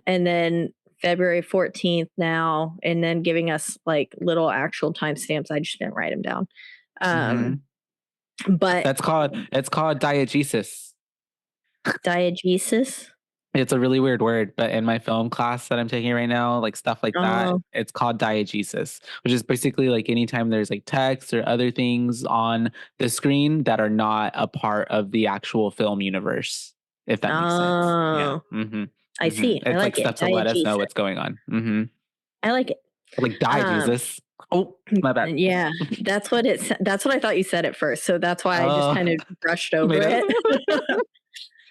And then February 14th now, and then giving us like little actual timestamps. I just didn't write them down. But it's called diegesis. Diegesis? It's a really weird word, but in my film class that I'm taking right now, like stuff like that, it's called diegesis, which is basically like anytime there's like text or other things on the screen that are not a part of the actual film universe, if that makes sense. Yeah. Mm-hmm. I see. It's like stuff to let us know what's going on. Mm-hmm. I like it. Like diegesis. Oh, my bad. Yeah, that's what I thought you said at first. So that's why I just kind of brushed over it.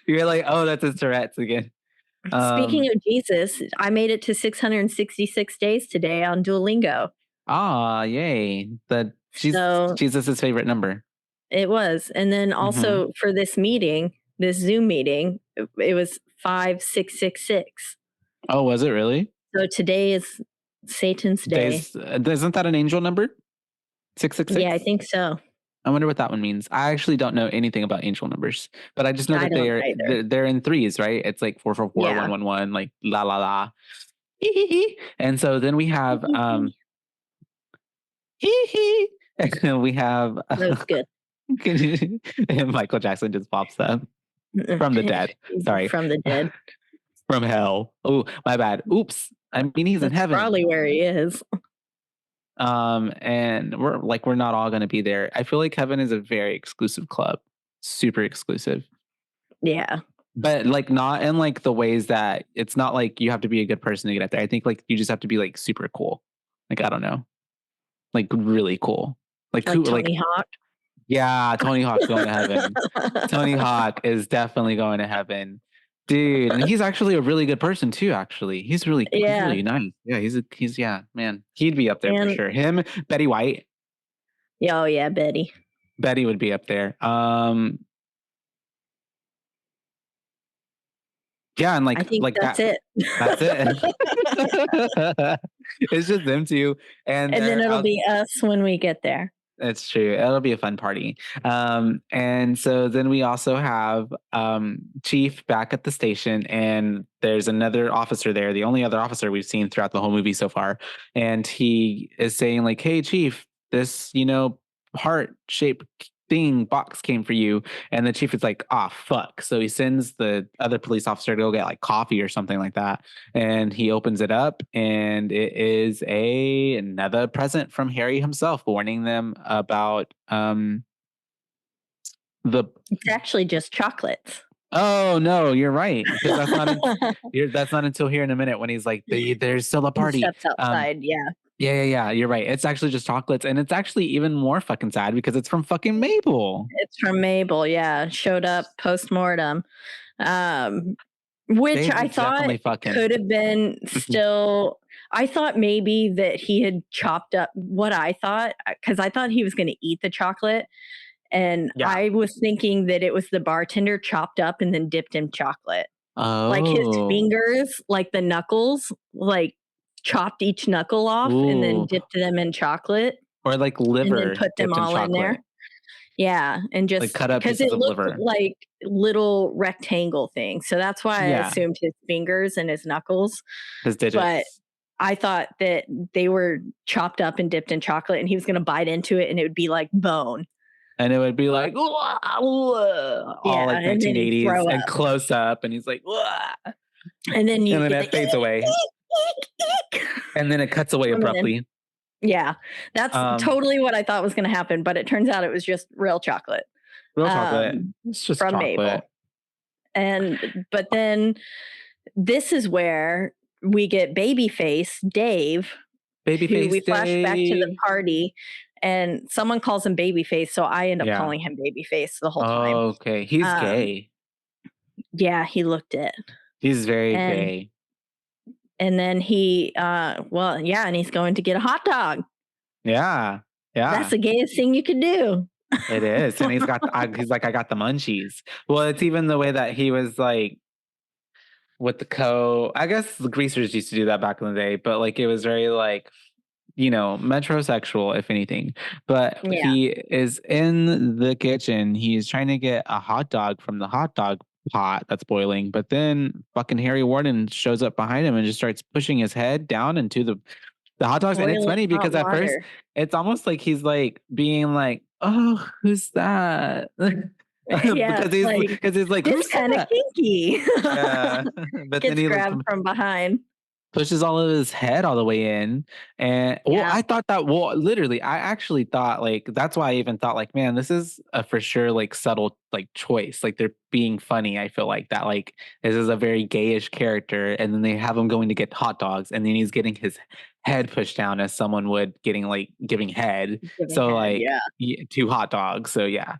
You're like, oh, that's his Tourette's again. Speaking of Jesus, I made it to 666 days today on Duolingo. Ah, yay. Jesus' favorite number. It was. And then also for this Zoom meeting, it was 5666. Oh, was it really? So today is Satan's day. Isn't that an angel number? 666? Yeah, I think so. I wonder what that one means. I actually don't know anything about angel numbers, but I just know that they're in threes, right? It's like 444, 111, like la la la. And so then we have and we have that's good. And Michael Jackson just pops up from the dead. Sorry, from the dead, from hell. Oh, my bad. Oops. I mean, he's in heaven. Probably where he is. And we're not all going to be there. I feel like heaven is a very exclusive club, super exclusive. Yeah. But like not in like the ways that it's not like you have to be a good person to get up there. I think like you just have to be like super cool. Like, I don't know, like really cool. Like Tony Hawk. Yeah. Tony Hawk's going to heaven. Tony Hawk is definitely going to heaven. Dude, and he's actually a really good person too. Actually, he's really nice. Yeah, he's man. He'd be up there for sure. Him, Betty White. Yeah, oh yeah, Betty. Betty would be up there. Yeah, and I think that's it. That's it. It's just them two, and then it'll be us when we get there. It's true. It'll be a fun party. And so then we also have Chief back at the station, and there's another officer there, the only other officer we've seen throughout the whole movie so far. And he is saying like, hey, Chief, this, heart-shaped box came for you. And the chief is like, ah, fuck. So he sends the other police officer to go get like coffee or something like that. And he opens it up, and it is another present from Harry himself, warning them about It's actually just chocolates. Oh no, you're right, because that's not until here in a minute when he's like, there's still a party. He steps outside. Yeah. You're right. It's actually just chocolates, and it's actually even more fucking sad because it's from fucking Mabel. It's from Mabel. Yeah, showed up post-mortem, which I thought could have been still. I thought maybe that he had chopped up what I thought, because I thought he was going to eat the chocolate. And I was thinking that it was the bartender chopped up and then dipped in chocolate. Like his fingers, like the knuckles, like chopped each knuckle off and then dipped them in chocolate. Or like liver. And then put them all in there. Yeah. And just like cut up because pieces it of looked liver. like little rectangle things. So that's why I assumed his fingers and his knuckles. His digits. But I thought that they were chopped up and dipped in chocolate, and he was going to bite into it and it would be like bone. And it would be like, all like 1980s and close up. And he's like, and then it fades away. And then it cuts away abruptly. Yeah, that's totally what I thought was going to happen. But it turns out it was just real chocolate. Real chocolate. It's just from chocolate. Mabel. But then this is where we get Babyface Dave. We flash back to the party. And someone calls him Babyface, so I end up calling him Babyface the whole time. Oh, okay. He's gay. Yeah, he looked it. He's very gay. And then he, and he's going to get a hot dog. Yeah. That's the gayest thing you could do. It is. And he's like, I got the munchies. Well, it's even the way that he was like, with the I guess the greasers used to do that back in the day, but like it was very like, metrosexual, if anything. But he is in the kitchen. He's trying to get a hot dog from the hot dog pot that's boiling. But then fucking Harry Warden shows up behind him and just starts pushing his head down into the hot dogs. And it's funny because at first it's almost like he's like being like, oh, who's that? Yeah, because he's like, it's kind of kinky. Yeah. But gets then he grabbed from behind. Pushes all of his head all the way in. And I thought that, literally, I actually thought like, that's why I even thought like, man, this is a for sure like subtle like choice. Like they're being funny. I feel like that, like this is a very gayish character. And then they have him going to get hot dogs, and then he's getting his head pushed down as someone would giving head. Two hot dogs. So yeah.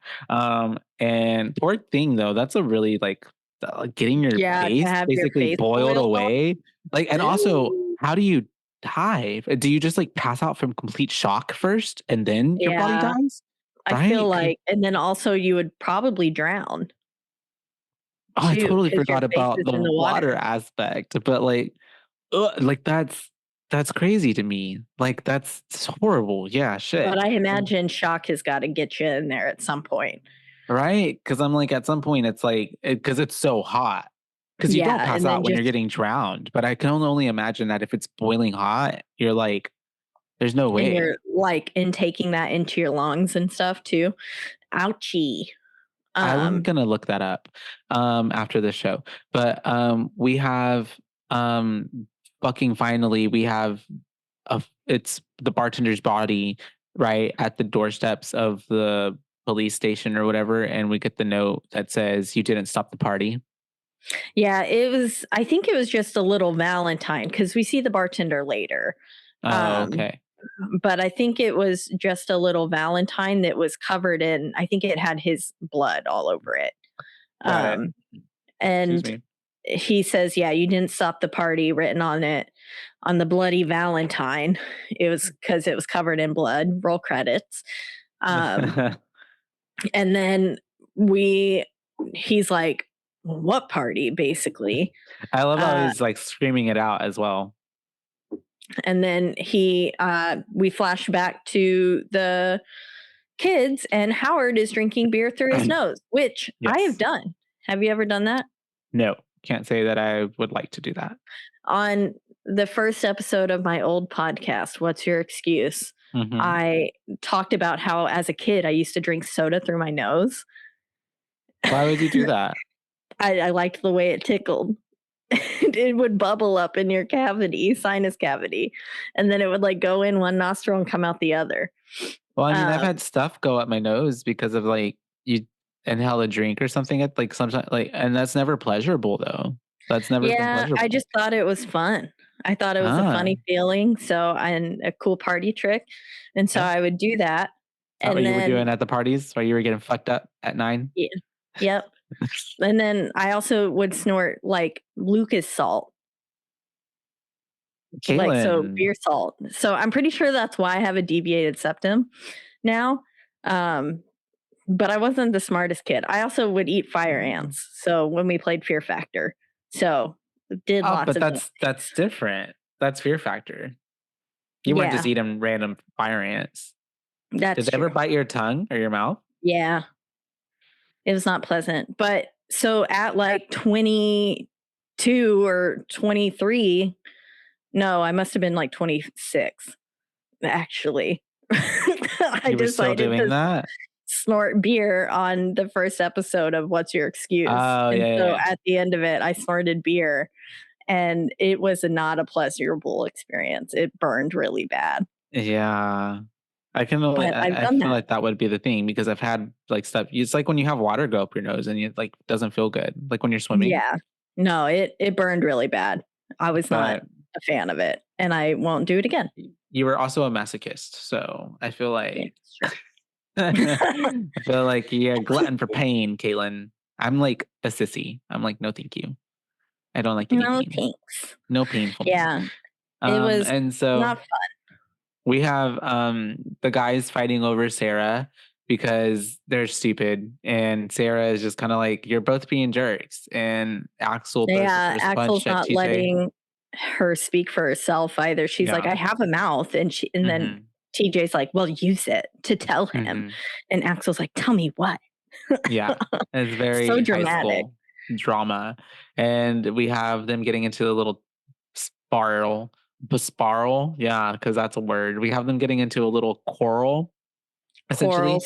And poor thing though, that's a really like getting your face basically boiled away. Like, and also, how do you die? Do you just like pass out from complete shock first and then your body dies? I feel like, and then also you would probably drown. Oh, I totally forgot about the water aspect, but like that's crazy to me. Like that's horrible. Yeah, shit. But I imagine shock has got to get you in there at some point. Right? Because I'm like, at some point it's like, because it's so hot. Because you don't pass out when you're getting drowned. But I can only imagine that if it's boiling hot, you're like, there's no way. And you're like intaking that into your lungs and stuff too. Ouchie. I'm going to look that up after the show. But we have finally, we have it's the bartender's body right at the doorsteps of the police station or whatever. And we get the note that says, you didn't stop the party. Yeah, I think it was just a little Valentine, because we see the bartender later. Okay. But I think it was just a little Valentine that was covered in, I think it had his blood all over it. And he says, yeah, you didn't stop the party, written on it, on the bloody Valentine. It was because it was covered in blood. Roll credits. And then he's like, what party, basically? I love how he's like screaming it out as well. And then we flash back to the kids, and Howard is drinking beer through his nose, which I have done. Have you ever done that? No, can't say that I would like to do that. On the first episode of my old podcast, What's Your Excuse? I talked about how as a kid I used to drink soda through my nose. Why would you do that? I liked the way it tickled. It would bubble up in your cavity, sinus cavity, and then it would like go in one nostril and come out the other. Well, I mean, I've had stuff go up my nose because of like you inhale a drink or something. At like sometimes, like, and that's never pleasurable though. That's never been pleasurable. I just thought it was fun. I thought it was a funny feeling, and a cool party trick, and so I would do that. Is that what you were doing at the parties while you were getting fucked up at 9? Yeah. Yep. And then I also would snort like Lucas salt. Caitlin. Like, so beer salt. So I'm pretty sure that's why I have a deviated septum now. But I wasn't the smartest kid. I also would eat fire ants. So when we played Fear Factor. So did lots but that's different. That's Fear Factor. You weren't just eating random fire ants. Did they ever bite your tongue or your mouth? Yeah. It was not pleasant. But so at like 22 or 23, no, I must have been like 26, actually. I decided to snort beer on the first episode of What's Your Excuse? At the end of it, I snorted beer, and it was not a pleasurable experience. It burned really bad. Yeah. I feel like that would be the thing because I've had like stuff. It's like when you have water go up your nose and it like doesn't feel good. Like when you're swimming. Yeah. No, it burned really bad. I was not a fan of it, and I won't do it again. You were also a masochist, so I feel like I feel like you're a glutton for pain, Caitlin. I'm like a sissy. I'm like, no, thank you. I don't like any pain. Thanks. No painful. Yeah. It was and so not fun. We have the guys fighting over Sarah because they're stupid, and Sarah is just kind of like, you're both being jerks. And Axel, Axel's not letting her speak for herself either. She's like, I have a mouth, and then TJ's like, well, use it to tell him, and Axel's like, tell me what. Yeah, it's very so dramatic drama, and we have them getting into a little spiral, yeah, because that's a word. We have them getting into a little quarrel. Essentially,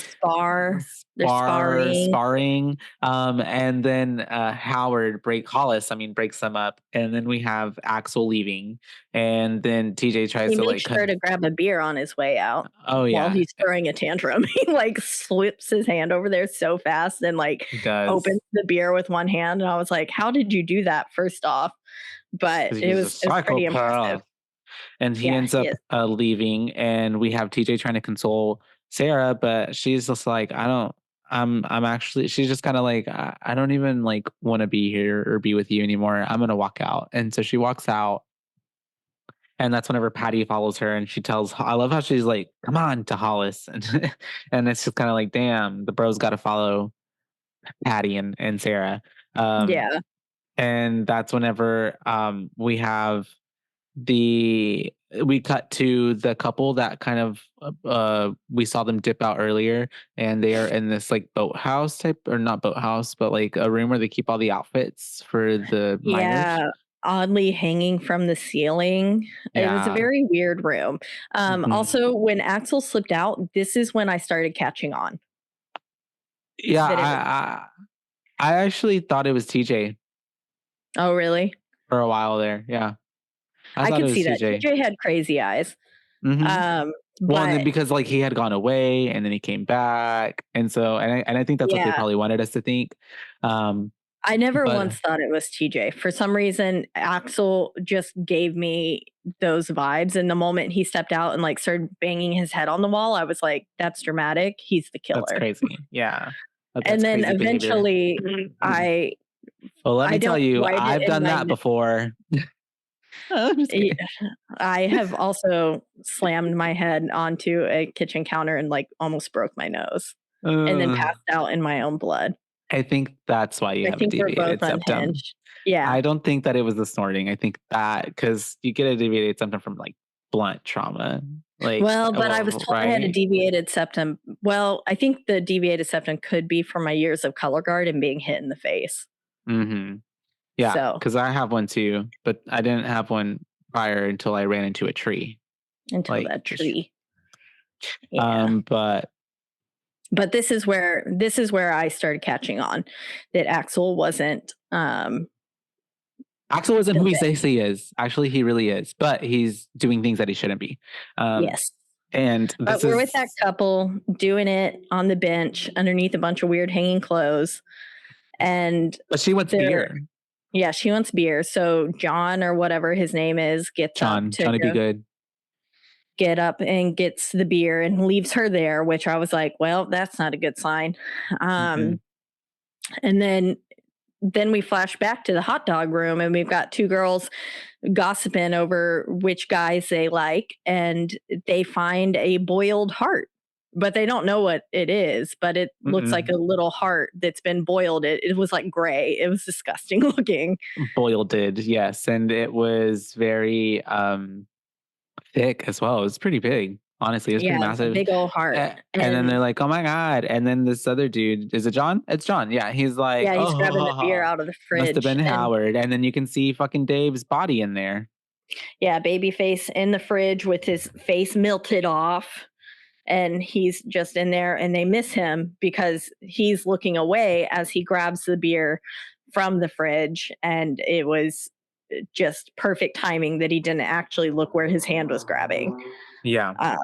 sparring. And then Howard breaks them up, and then we have Axel leaving, and then TJ tries to make sure to grab a beer on his way out. Oh yeah, while he's throwing a tantrum, he like slips his hand over there so fast and like opens the beer with one hand, and I was like, "How did you do that?" First off, but it was pretty impressive. And he ends up leaving, and we have TJ trying to console Sarah, but she's just like, I'm actually, she's just kind of like, I don't even like want to be here or be with you anymore. I'm going to walk out. And so she walks out, and that's whenever Patty follows her, and she tells, I love how she's like, come on, to Hollis. And, and it's just kind of like, damn, the bros got to follow Patty and Sarah. And that's whenever we have we cut to the couple that kind of we saw them dip out earlier, and they are in this like boathouse type, or not boathouse, but like a room where they keep all the outfits for the miners. Oddly hanging from the ceiling. It was a very weird room. Also, when Axel slipped out, this is when I started catching on. I actually thought it was TJ. Oh, really? For a while there, yeah. I could see that. TJ had crazy eyes. Well, because like he had gone away and then he came back, and so and I think that's what they probably wanted us to think. I never once thought it was TJ. For some reason, Axel just gave me those vibes, and the moment he stepped out and like started banging his head on the wall, I was like, "That's dramatic. He's the killer." That's crazy. Yeah. And then eventually, Well, let me tell you, I've done that before. I have also slammed my head onto a kitchen counter and like almost broke my nose, and then passed out in my own blood. I think that's why you have a deviated septum. Yeah, I don't think that it was the snorting. I think that because you get a deviated septum from like blunt trauma. Like, but I was told I had a deviated septum. Well, I think the deviated septum could be from my years of color guard and being hit in the face. Yeah, because I have one too, but I didn't have one prior until I ran into a tree. That tree. Yeah. But this is where I started catching on that Axel wasn't Axel isn't who he says he is. Actually, he really is, but he's doing things that he shouldn't be. Yes. And but we're with that couple doing it on the bench underneath a bunch of weird hanging clothes. But she wants beer. Yeah, she wants beer. So John, or whatever his name is, gets up to be good. Get up and gets the beer and leaves her there, which I was like, well, that's not a good sign. And then we flash back to the hot dog room, and we've got two girls gossiping over which guys they like, and they find a boiled heart, but they don't know what it is, but it looks like a little heart that's been boiled. It was like gray. It was disgusting looking. Boiled, yes. And it was very thick as well. It was pretty big. Honestly, it was pretty massive. Big old heart. And then they're like, oh my God. And then this other dude, is it John? It's John. Yeah. He's like, he's grabbing the beer out of the fridge. Must have been Howard. And then you can see fucking Dave's body in there. Yeah, baby face in the fridge with his face melted off. And he's just in there, and they miss him because he's looking away as he grabs the beer from the fridge. And it was just perfect timing that he didn't actually look where his hand was grabbing. Yeah.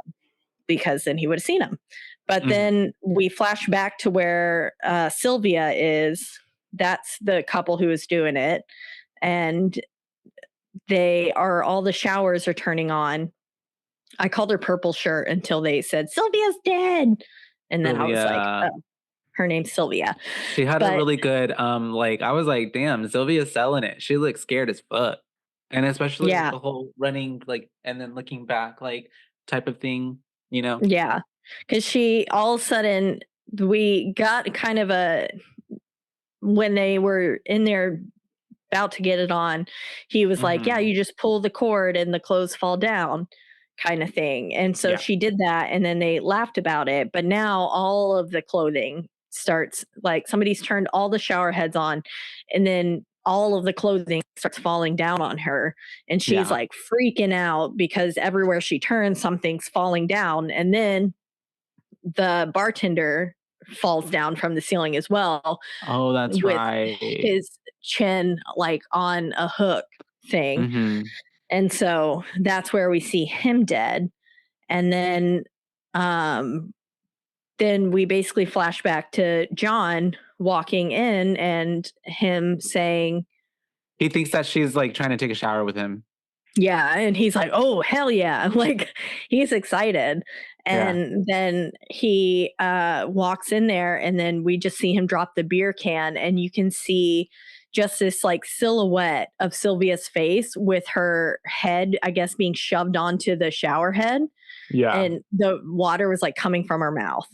Because then he would have seen him. But then we flash back to where Sylvia is. That's the couple who is doing it. And all the showers are turning on. I called her Purple Shirt until they said, Sylvia's dead. And then Sylvia. I was like, oh, her name's Sylvia. She had a really good, I was like, damn, Sylvia's selling it. She looks scared as fuck. And especially the whole running, and then looking back, type of thing, you know? Yeah. Because she, all of a sudden, we got kind of when they were in there about to get it on, he was like, yeah, you just pull the cord and the clothes fall down, kind of thing. And so she did that, and then they laughed about it. But now all of the clothing starts, somebody's turned all the shower heads on, and then all of the clothing starts falling down on her, and she's freaking out because everywhere she turns, something's falling down. And then the bartender falls down from the ceiling as well. Oh, that's right. His chin on a hook thing. And so that's where we see him dead. And then we basically flash back to John walking in and him saying he thinks that she's trying to take a shower with him. Yeah. And he's like, oh, hell yeah. He's excited. And then he walks in there, and then we just see him drop the beer can, and you can see just this silhouette of Sylvia's face with her head, I guess, being shoved onto the shower head. Yeah. And the water was coming from her mouth,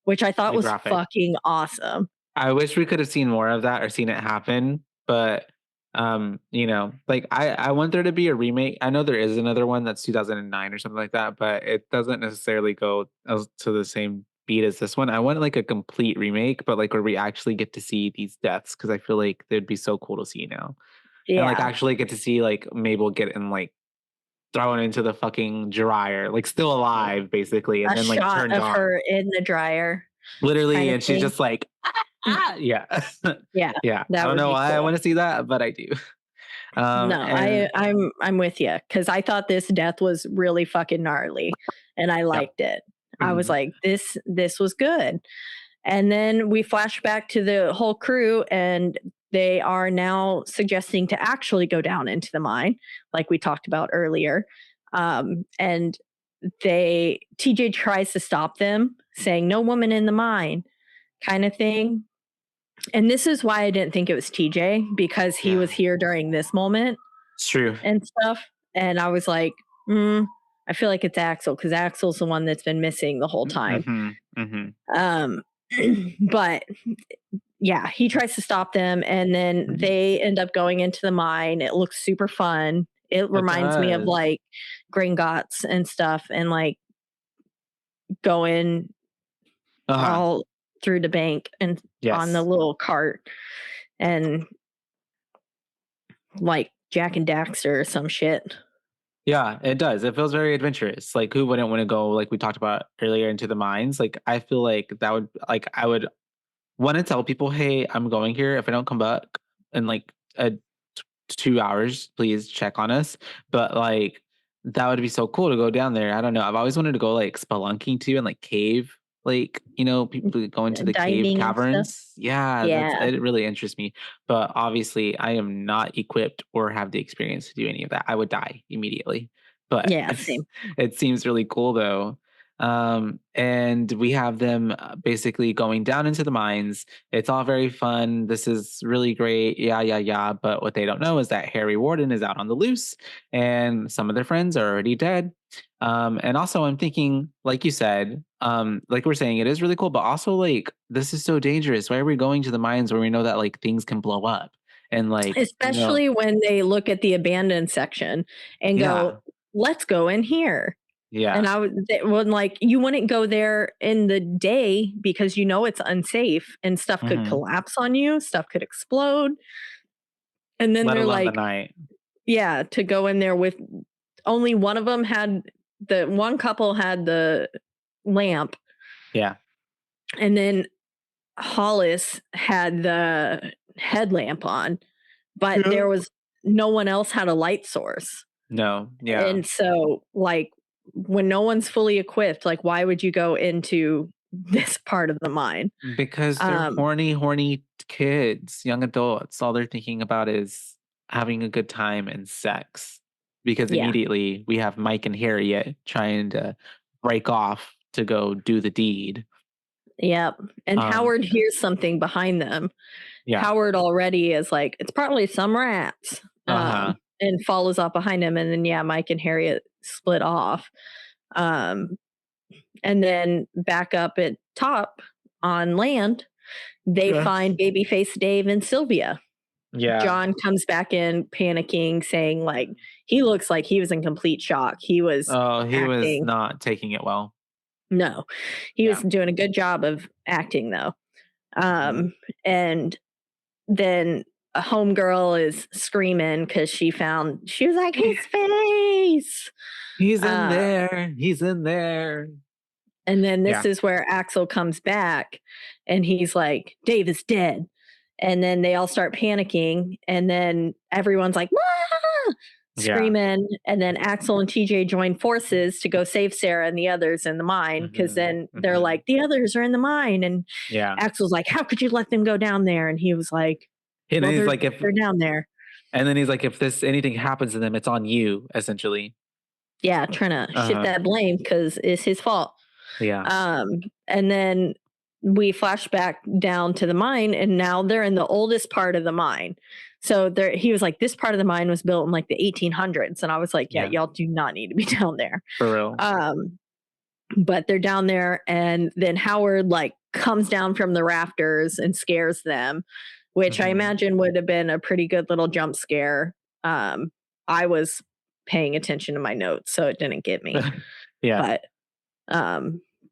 which I thought was fucking awesome. I wish we could have seen more of that or seen it happen, but I want there to be a remake. I know there is another one that's 2009 or something like that, but it doesn't necessarily go to the same beat as this one. I want a complete remake, but where we actually get to see these deaths, because I feel like they'd be so cool to see now. Yeah. And actually get to see Mabel get thrown into the fucking dryer, still alive basically, and then shot turned of on. Her in the dryer, literally, and she's just yeah. Yeah. I don't know why I want to see that, but I do. I'm with you, because I thought this death was really fucking gnarly, and I liked it. I was like, this was good. And then we flash back to the whole crew, and they are now suggesting to actually go down into the mine, like we talked about earlier. And TJ tries to stop them, saying, no woman in the mine, kind of thing. And this is why I didn't think it was TJ, because he was here during this moment. It's true. And stuff. And I was like, I feel like it's Axel, because Axel's the one that's been missing the whole time. But yeah, he tries to stop them, and then they end up going into the mine. It looks super fun. It reminds me of Gringotts and stuff, and going all through the bank and on the little cart, and Jack and Daxter or some shit. Yeah, it does. It feels very adventurous. Like, who wouldn't want to go, like we talked about earlier, into the mines? Like, I feel like that would, like, I would want to tell people, hey, I'm going here. If I don't come back in like 2 hours, please check on us. But like, that would be so cool to go down there. I don't know. I've always wanted to go like spelunking too, and like cave, like, people go into the cave Diving and stuff. caverns. Yeah, Yeah. it really interests me. But obviously, I am not equipped or have the experience to do any of that. I would die immediately. But Yeah, same. it seems really cool though. And we have them basically going down into the mines. It's all very fun. This is really great. Yeah, yeah, yeah. But what they don't know is that Harry Warden is out on the loose and some of their friends are already dead. And also, I'm thinking, like you said, like we're saying, it is really cool, but also, like, this is so dangerous. Why are we going to the mines where we know that, like, things can blow up? And, like, especially when they look at the abandoned section and yeah, go, let's go in here. yeah. And like, you wouldn't go there in the day because it's unsafe and stuff could collapse on you, stuff could explode. And then Let they're alone the like, night. yeah, to go in there with only one of them one couple had the lamp. Yeah. And then Hollis had the headlamp on, but there was no one else had a light source. No. Yeah. And so, like, when no one's fully equipped, like, why would you go into this part of the mine? Because they're horny kids, young adults. All they're thinking about is having a good time and sex. Because immediately we have Mike and Harriet trying to break off to go do the deed. Yep. And Howard hears something behind them. Yeah. Howard already is like, it's probably some rats. And follows up behind him. And then, Mike and Harriet split off. And then back up at top on land, they find Babyface Dave and Sylvia. Yeah. John comes back in panicking, saying, like, he looks like he was in complete shock. He was was not taking it well. No, he was doing a good job of acting though. And then a homegirl is screaming because she was like, his face. He's in there. He's in there. And then this is where Axel comes back and he's like, Dave is dead. And then they all start panicking. And then everyone's like, ah! Screaming. And then Axel and TJ join forces to go save Sarah and the others in the mine. Because then they're like, the others are in the mine. And Axel's like, how could you let them go down there? And he was like, and he's like, if they're down there. And then he's like, if anything happens to them, it's on you, essentially. Yeah, trying to shift that blame because it's his fault. Yeah. And then we flash back down to the mine, and now they're in the oldest part of the mine. So he was like, this part of the mine was built in like the 1800s. And I was like, yeah, y'all do not need to be down there. For real. But they're down there, and then Howard like comes down from the rafters and scares them, which I imagine would have been a pretty good little jump scare. I was paying attention to my notes, so it didn't get me.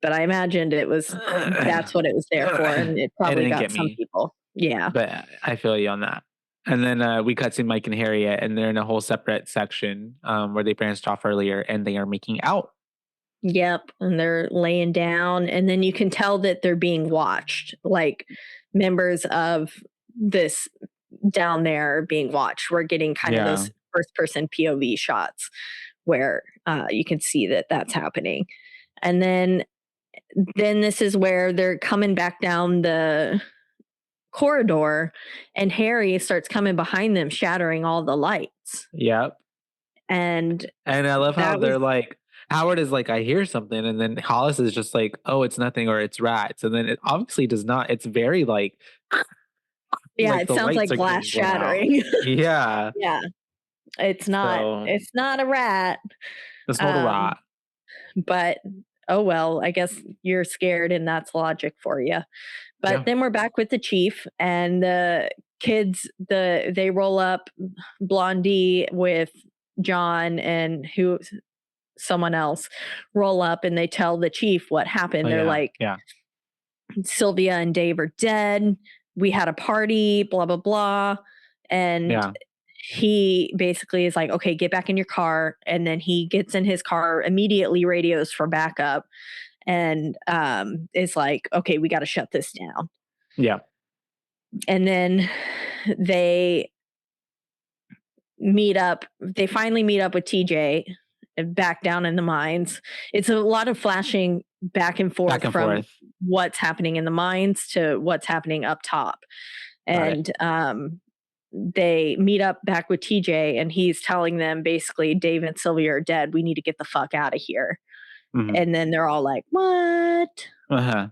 But I imagined that's what it was there for, and it probably got some people. Yeah. But I feel you on that. And then we cut to Mike and Harriet, and they're in a whole separate section where they branched off earlier, and they are making out. Yep. And they're laying down, and then you can tell that they're being watched. Like, members of this down there are being watched. We're getting kind of those first person POV shots where you can see that that's happening. And then this is where they're coming back down the corridor, and Harry starts coming behind them, shattering all the lights. Yep. And I love how they're like, Howard is like, I hear something, and then Hollis is just like, oh, it's nothing, or it's rats. And then it obviously does not. It's very like, it sounds like glass shattering. Yeah. Yeah. It's not. It's not a rat. It's not a rat. But oh well, I guess you're scared, and that's logic for you. But then we're back with the chief, and the kids. They roll up Blondie with John and someone else roll up, and they tell the chief what happened. They're like, Sylvia and Dave are dead. We had a party, blah blah blah, and he basically is like, okay, get back in your car. And then he gets in his car, immediately radios for backup, and is like, okay, we got to shut this down. Yeah. And then they finally meet up with TJ back down in the mines. It's a lot of flashing back and forth from what's happening in the mines to what's happening up top. And they meet up back with TJ, and he's telling them basically, Dave and Sylvia are dead. We need to get the fuck out of here. Mm-hmm. And then they're all like, what? But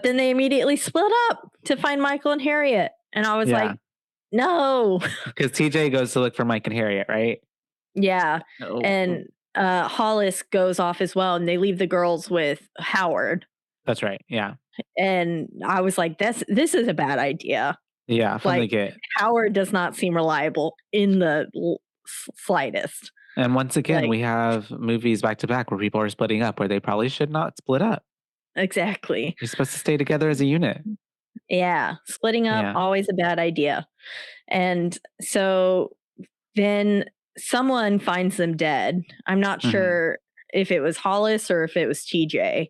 then they immediately split up to find Michael and Harriet. And I was like, no. Because TJ goes to look for Mike and Harriet, right? Yeah. Oh. And Hollis goes off as well, and they leave the girls with Howard. That's right. Yeah. And I was like, this is a bad idea. Yeah. From the get. Howard does not seem reliable in the slightest. And once again, we have movies back to back where people are splitting up where they probably should not split up. Exactly. You're supposed to stay together as a unit. Yeah. Splitting up, always a bad idea. And so then someone finds them dead. I'm not sure if it was Hollis or if it was TJ.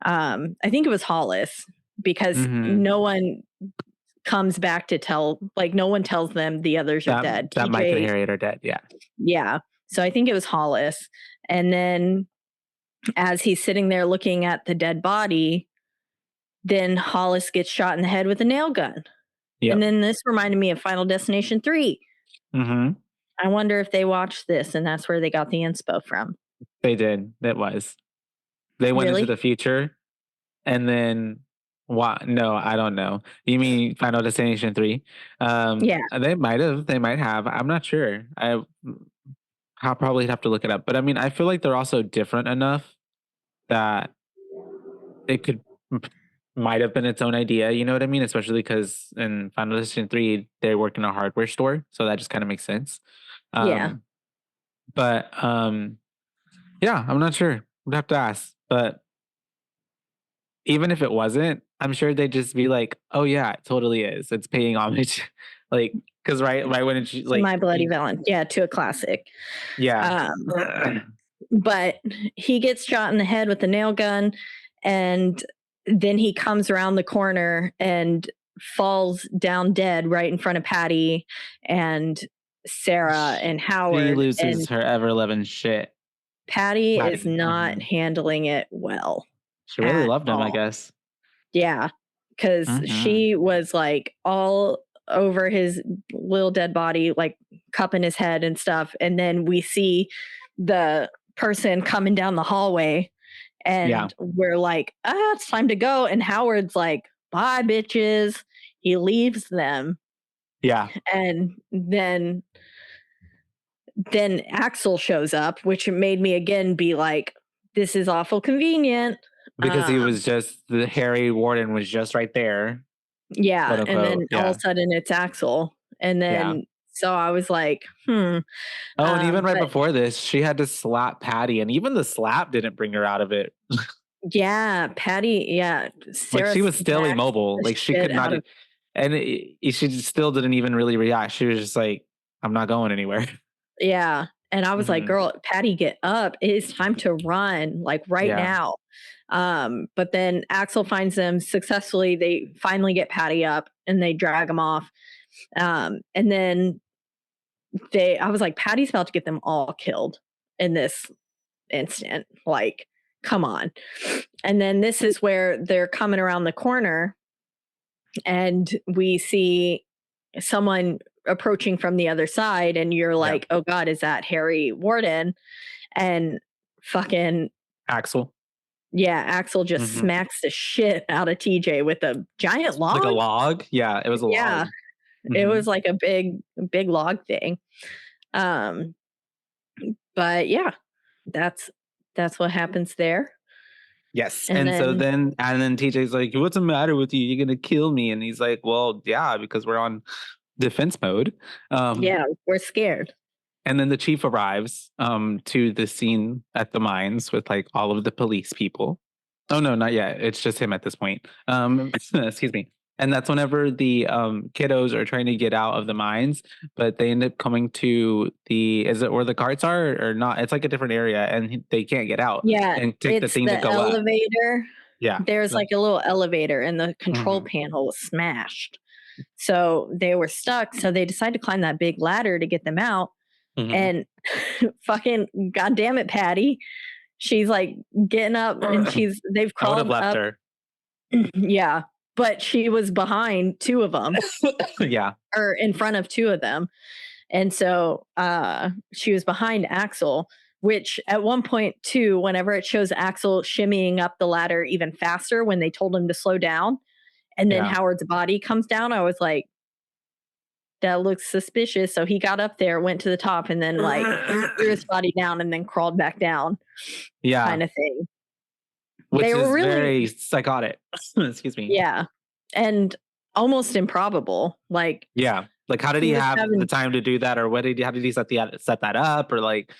I think it was Hollis, because no one comes back to tell, like, no one tells them the others are dead. That Mike and Harriet are dead. Yeah. Yeah. So I think it was Hollis. And then as he's sitting there looking at the dead body, then Hollis gets shot in the head with a nail gun. Yep. And then this reminded me of Final Destination 3. Mm-hmm. I wonder if they watched this and that's where they got the inspo from. They did. It was. They went into the future and then what? No, I don't know. You mean Final Destination 3? Yeah. They might have. I'm not sure. I'll probably have to look it up. But I mean, I feel like they're also different enough that it might have been its own idea. You know what I mean? Especially because in Final Destination 3, they work in a hardware store. So that just kind of makes sense. But yeah, I'm not sure. We'd have to ask. But even if it wasn't, I'm sure they'd just be like, "Oh yeah, it totally is. It's paying homage." Like, because right when it's like My Bloody Valentine, to a classic. Yeah. But he gets shot in the head with a nail gun, and then he comes around the corner and falls down dead right in front of Patty and Sarah and Howard. She loses her ever-loving shit. Patty is not handling it well. She really loved him, I guess. Yeah, because she was like all over his little dead body, like cupping his head and stuff. And then we see the person coming down the hallway, and we're like, it's time to go. And Howard's like, bye, bitches. He leaves them. Yeah. And then Axel shows up, which made me again be like, this is awful convenient. Because he was just, the Harry Warden was just right there. Yeah. And then all of a sudden it's Axel. And then, so I was like, Oh, and even right before this, she had to slap Patty. And even the slap didn't bring her out of it. Yeah. Patty. Yeah. Like she was still immobile. Like she could not. She still didn't even really react. She was just like, I'm not going anywhere. Yeah. And I was like, girl, Patty, get up. It's time to run, like right now. But then Axel finds them successfully. They finally get Patty up and they drag him off. And then I was like, Patty's about to get them all killed in this instant. Like, come on. And then this is where they're coming around the corner and we see someone approaching from the other side, and you're like, oh God, is that Harry Warden? And fucking Axel. Yeah, Axel just smacks the shit out of TJ with a giant log. Like a log? Yeah, it was a log. Yeah, it was like a big log thing. But yeah, that's what happens there. Yes. And then TJ's like, what's the matter with you? You're going to kill me. And he's like, well, yeah, because we're on defense mode. Yeah, we're scared. And then the chief arrives to the scene at the mines with like all of the police people. Oh, no, not yet. It's just him at this point. Excuse me. And that's whenever the kiddos are trying to get out of the mines, but they end up coming to is it where the carts are or not? It's like a different area and they can't get out. Yeah, And take the it's thing to the go up. elevator. Yeah. There's like a little elevator and the control panel was smashed. So they were stuck. So they decided to climb that big ladder to get them out. And fucking goddamn it, Patty. She's like getting up and they've crawled I would have left up. her. Yeah. But she was behind two of them. Yeah. Or in front of two of them. And so she was behind Axel, which at one point too, whenever it shows Axel shimmying up the ladder even faster when they told him to slow down, and then Howard's body comes down, I was like, that looks suspicious. So he got up there, went to the top, and then like threw his body down and then crawled back down. Yeah. Kind of thing. Which they were really very psychotic. Excuse me. Yeah. And almost improbable. Like, yeah. Like, how did he have the time to do that? Or how did he set that up? Or like,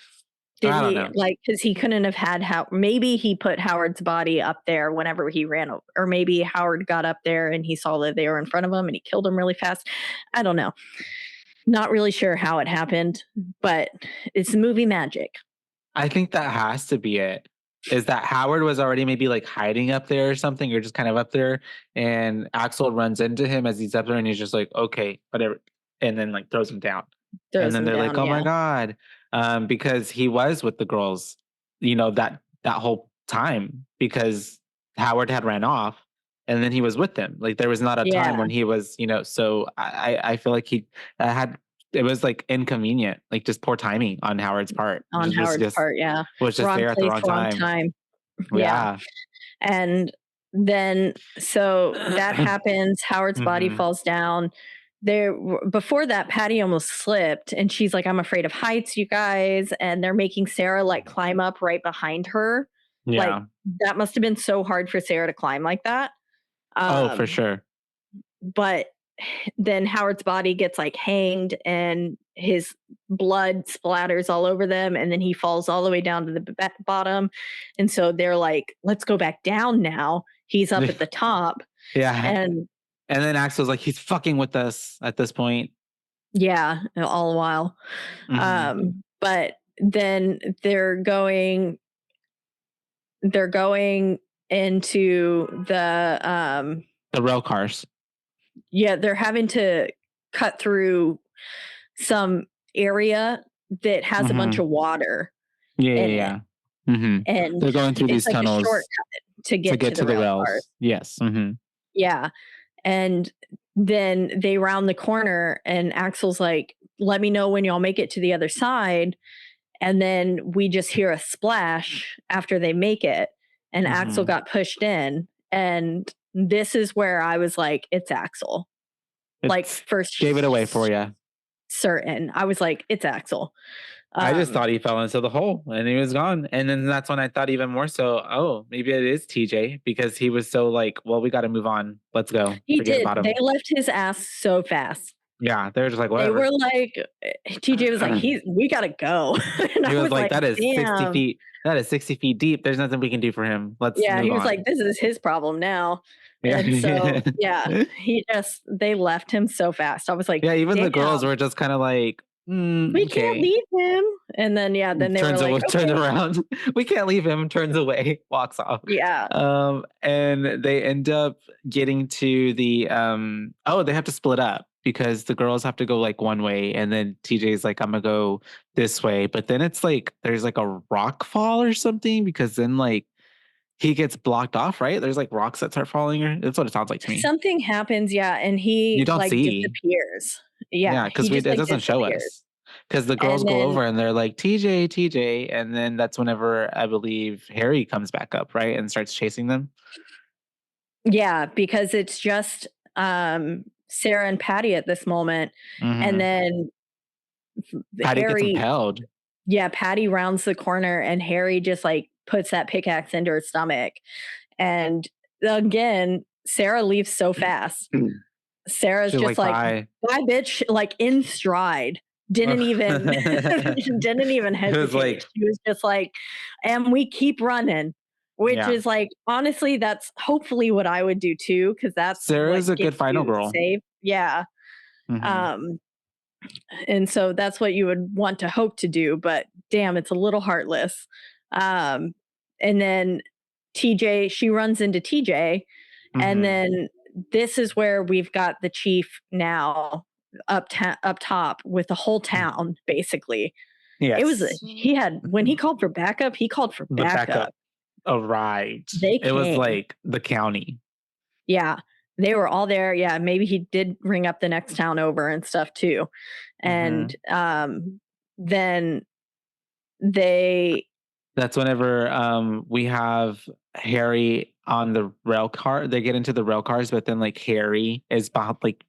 I don't know. Like, because he couldn't have had maybe he put Howard's body up there whenever he ran over, or maybe Howard got up there and he saw that they were in front of him and he killed him really fast. I don't know. Not really sure how it happened, but it's movie magic. I think that has to be it. Is that Howard was already maybe like hiding up there or something, or just kind of up there, and Axel runs into him as he's up there and he's just like, okay, whatever. And then like throws him down. And then they're like, oh my God. Because he was with the girls, that whole time, because Howard had ran off and then he was with them. Like there was not a time when he was, so I feel like it was like inconvenient, like just poor timing on Howard's part. On Howard's part, yeah. Was just there at the wrong time. Yeah. And then, so that happens. Howard's body falls down. Before that, Patty almost slipped and she's like, I'm afraid of heights, you guys. And they're making Sarah like climb up right behind her. Yeah. Like that must have been so hard for Sarah to climb like that. For sure. But then Howard's body gets like hanged and his blood splatters all over them. And then he falls all the way down to the bottom. And so they're like, let's go back down now. He's up at the top. Yeah. And then Axel's like, he's fucking with us at this point. Yeah, all the while. But then they're going into the rail cars. Yeah, they're having to cut through some area that has a bunch of water. Yeah. And they're going through these tunnels, a shortcut to get to the rails. Cars. Yes. Yeah. And then they round the corner and Axel's like, let me know when y'all make it to the other side. And then we just hear a splash after they make it. And Axel got pushed in. And this is where I was like, it's Axel. Like first gave it away for you. Certain. I was like, it's Axel. I just thought he fell into the hole and he was gone. And then that's when I thought even more so, oh, maybe it is TJ, because he was so like, well, we got to move on. Let's go. He did. They left his ass so fast. Yeah. They were just like, whatever. They were like, TJ was like, we got to go. And he was like, that is 60 feet. That is 60 feet deep. There's nothing we can do for him. Let's move he was on. Like, this is his problem now. Yeah. And so, they left him so fast. I was like, yeah, even the girls were just kind of like, we can't leave him. And then, then they were like, turns around. We can't leave him, turns away, walks off. Yeah. And they end up getting to the, they have to split up because the girls have to go like one way. And then TJ's like, I'm going to go this way. But then it's like, there's like a rock fall or something, because then like, he gets blocked off, right? There's like rocks that start falling. That's what it sounds like to me. Something happens, and he disappears. Yeah, because it doesn't show us. Because the girls go over and they're like, TJ, and then that's whenever I believe Harry comes back up, right, and starts chasing them. Yeah, because it's just Sarah and Patty at this moment, and then Patty gets impaled. Yeah, Patty rounds the corner, and Harry just like puts that pickaxe into her stomach. And again, Sarah leaves so fast. Sarah's She's just like, bye, bitch, like in stride. Didn't even hesitate. She was just like, and we keep running. which is like, honestly, that's hopefully what I would do too, because that's Sarah's what a good gets final you girl. safe. Yeah. Mhm. And so that's what you would want to hope to do, but damn, it's a little heartless. And then TJ, she runs into TJ, and Mhm. then this is where we've got the chief now up top with the whole town, basically. It was Yes. he had when he called for backup, he called for The backup. backup. Oh, right. They It was came. like the county. Yeah, they were all there. Yeah, maybe he did ring up the next town over and stuff too. And then they That's whenever we have Harry on the rail car. They get into the rail cars, but then like Harry is behind, like,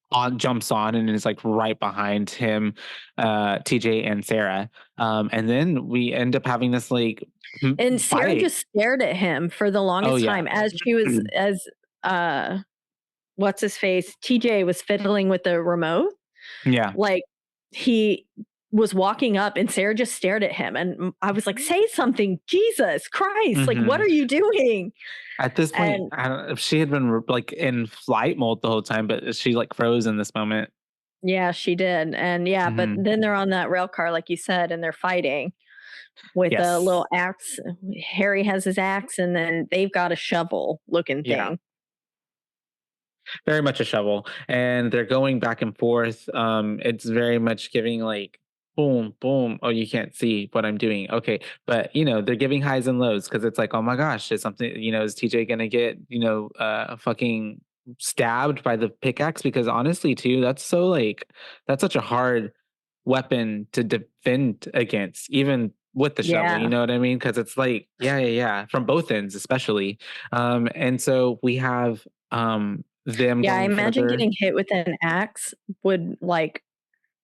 on jumps on and is like right behind him, TJ and Sarah. And then we end up having this like and Sarah fight. just stared at him for the longest time as she was what's his face? TJ was fiddling with the remote. Yeah. Like he was walking up and Sarah just stared at him, and I was like, say something, Jesus Christ, like what are you doing? At this point, I don't know if she had been like in flight mode the whole time, but she like froze in this moment. Yeah, she did. And yeah, but then they're on that rail car, like you said, and they're fighting with a little axe. Harry has his axe, and then they've got a shovel looking thing. Very much a shovel, and they're going back and forth. It's very much giving like boom, boom. Oh, you can't see what I'm doing. Okay, but they're giving highs and lows because it's like, oh my gosh, is something? Is TJ gonna get fucking stabbed by the pickaxe? Because honestly, too, that's such a hard weapon to defend against, even with the shovel. You know what I mean? Because it's like, yeah, from both ends, especially. And so we have them. Yeah, I imagine further. getting hit with an axe would like,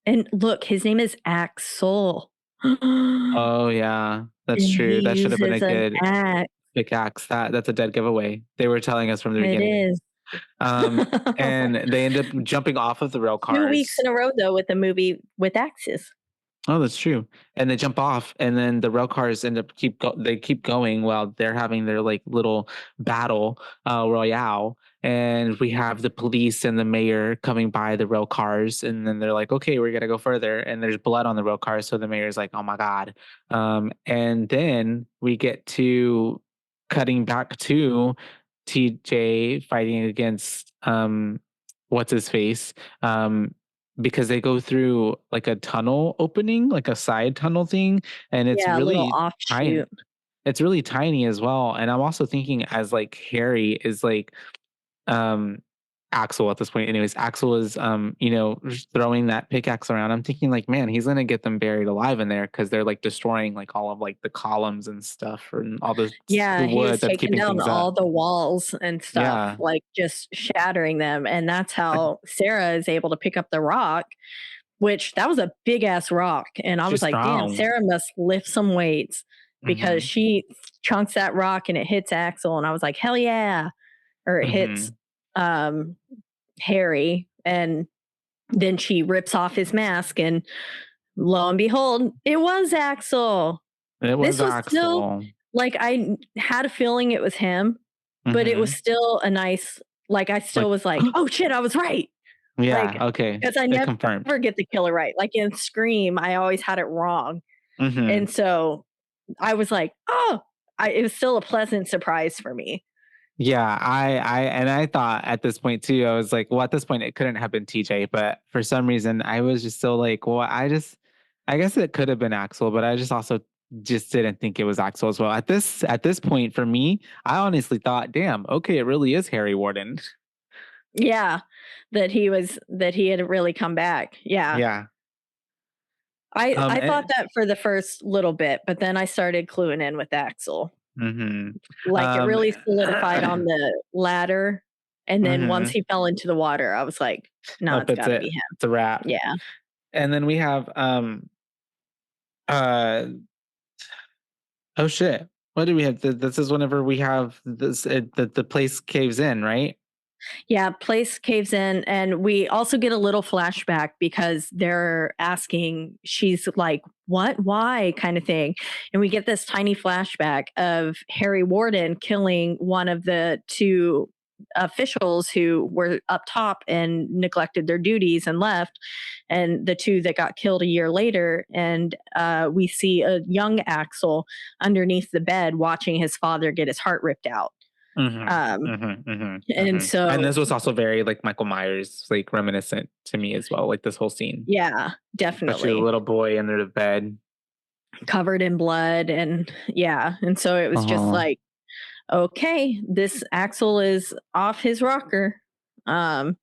and look, his name is Axel. Oh yeah, that's true. That should have been a good axe. pickaxe. That's a dead giveaway. They were telling us from the beginning. It is. And they end up jumping off of the rail cars. 2 weeks in a row, though, with a movie with axes. Oh, that's true. And they jump off, and then the rail cars end up keep going while they're having their like little battle royale. And we have the police and the mayor coming by the rail cars, and then they're like, "Okay, we're gonna go further." And there's blood on the rail cars, so the mayor's like, "Oh my god!" And then we get to cutting back to TJ fighting against what's his face, because they go through like a tunnel opening, like a side tunnel thing, and it's Yeah, a little really tiny. offshoot. It's really tiny as well. And I'm also thinking as like Harry is like um Axel at this point. Anyways, Axel is just throwing that pickaxe around. I'm thinking like, man, he's gonna get them buried alive in there because they're like destroying like all of like the columns and stuff and all the Yeah, he wood was that's taking keeping down things all up. the walls and stuff, Yeah. like just shattering them. And that's how Sarah is able to pick up the rock, which that was a big ass rock. And I She's was like, damn, strong. Sarah must lift some weights because she chunks that rock and it hits Axel. And I was like, hell yeah. Or it hits Harry, and then she rips off his mask, and lo and behold, it was Axel. It was This was Axel. still like, I had a feeling it was him, but it was still a nice, like I still was like, oh shit, I was right. Yeah, Like, okay. because I never get the killer right. Like in Scream, I always had it wrong. And so I was like, oh, it was still a pleasant surprise for me. Yeah, I thought at this point too, I was like, well, at this point it couldn't have been TJ, but for some reason I was just still like, well, I guess it could have been Axel, but I just also just didn't think it was Axel as well. At this point for me, I honestly thought, damn, okay, it really is Harry Warden. Yeah, that he had really come back. Yeah. Yeah. I thought that for the first little bit, but then I started cluing in with Axel. Like it really solidified on the ladder. And then once he fell into the water, I was like, no, it's gotta be him. It's a wrap. Yeah. And then we have oh shit. What do we have? This is whenever we have this the place caves in, right? Yeah, place caves in, and we also get a little flashback because they're asking, she's like, "What? Why?" kind of thing. And we get this tiny flashback of Harry Warden killing one of the two officials who were up top and neglected their duties and left, and the two that got killed a year later. And we see a young Axel underneath the bed watching his father get his heart ripped out. And so, and this was also very like Michael Myers, like reminiscent to me as well, like this whole scene. yeah, Especially the definitely little boy under the bed. covered in blood. And yeah, and so it was just like, okay, this Axel is off his rocker. And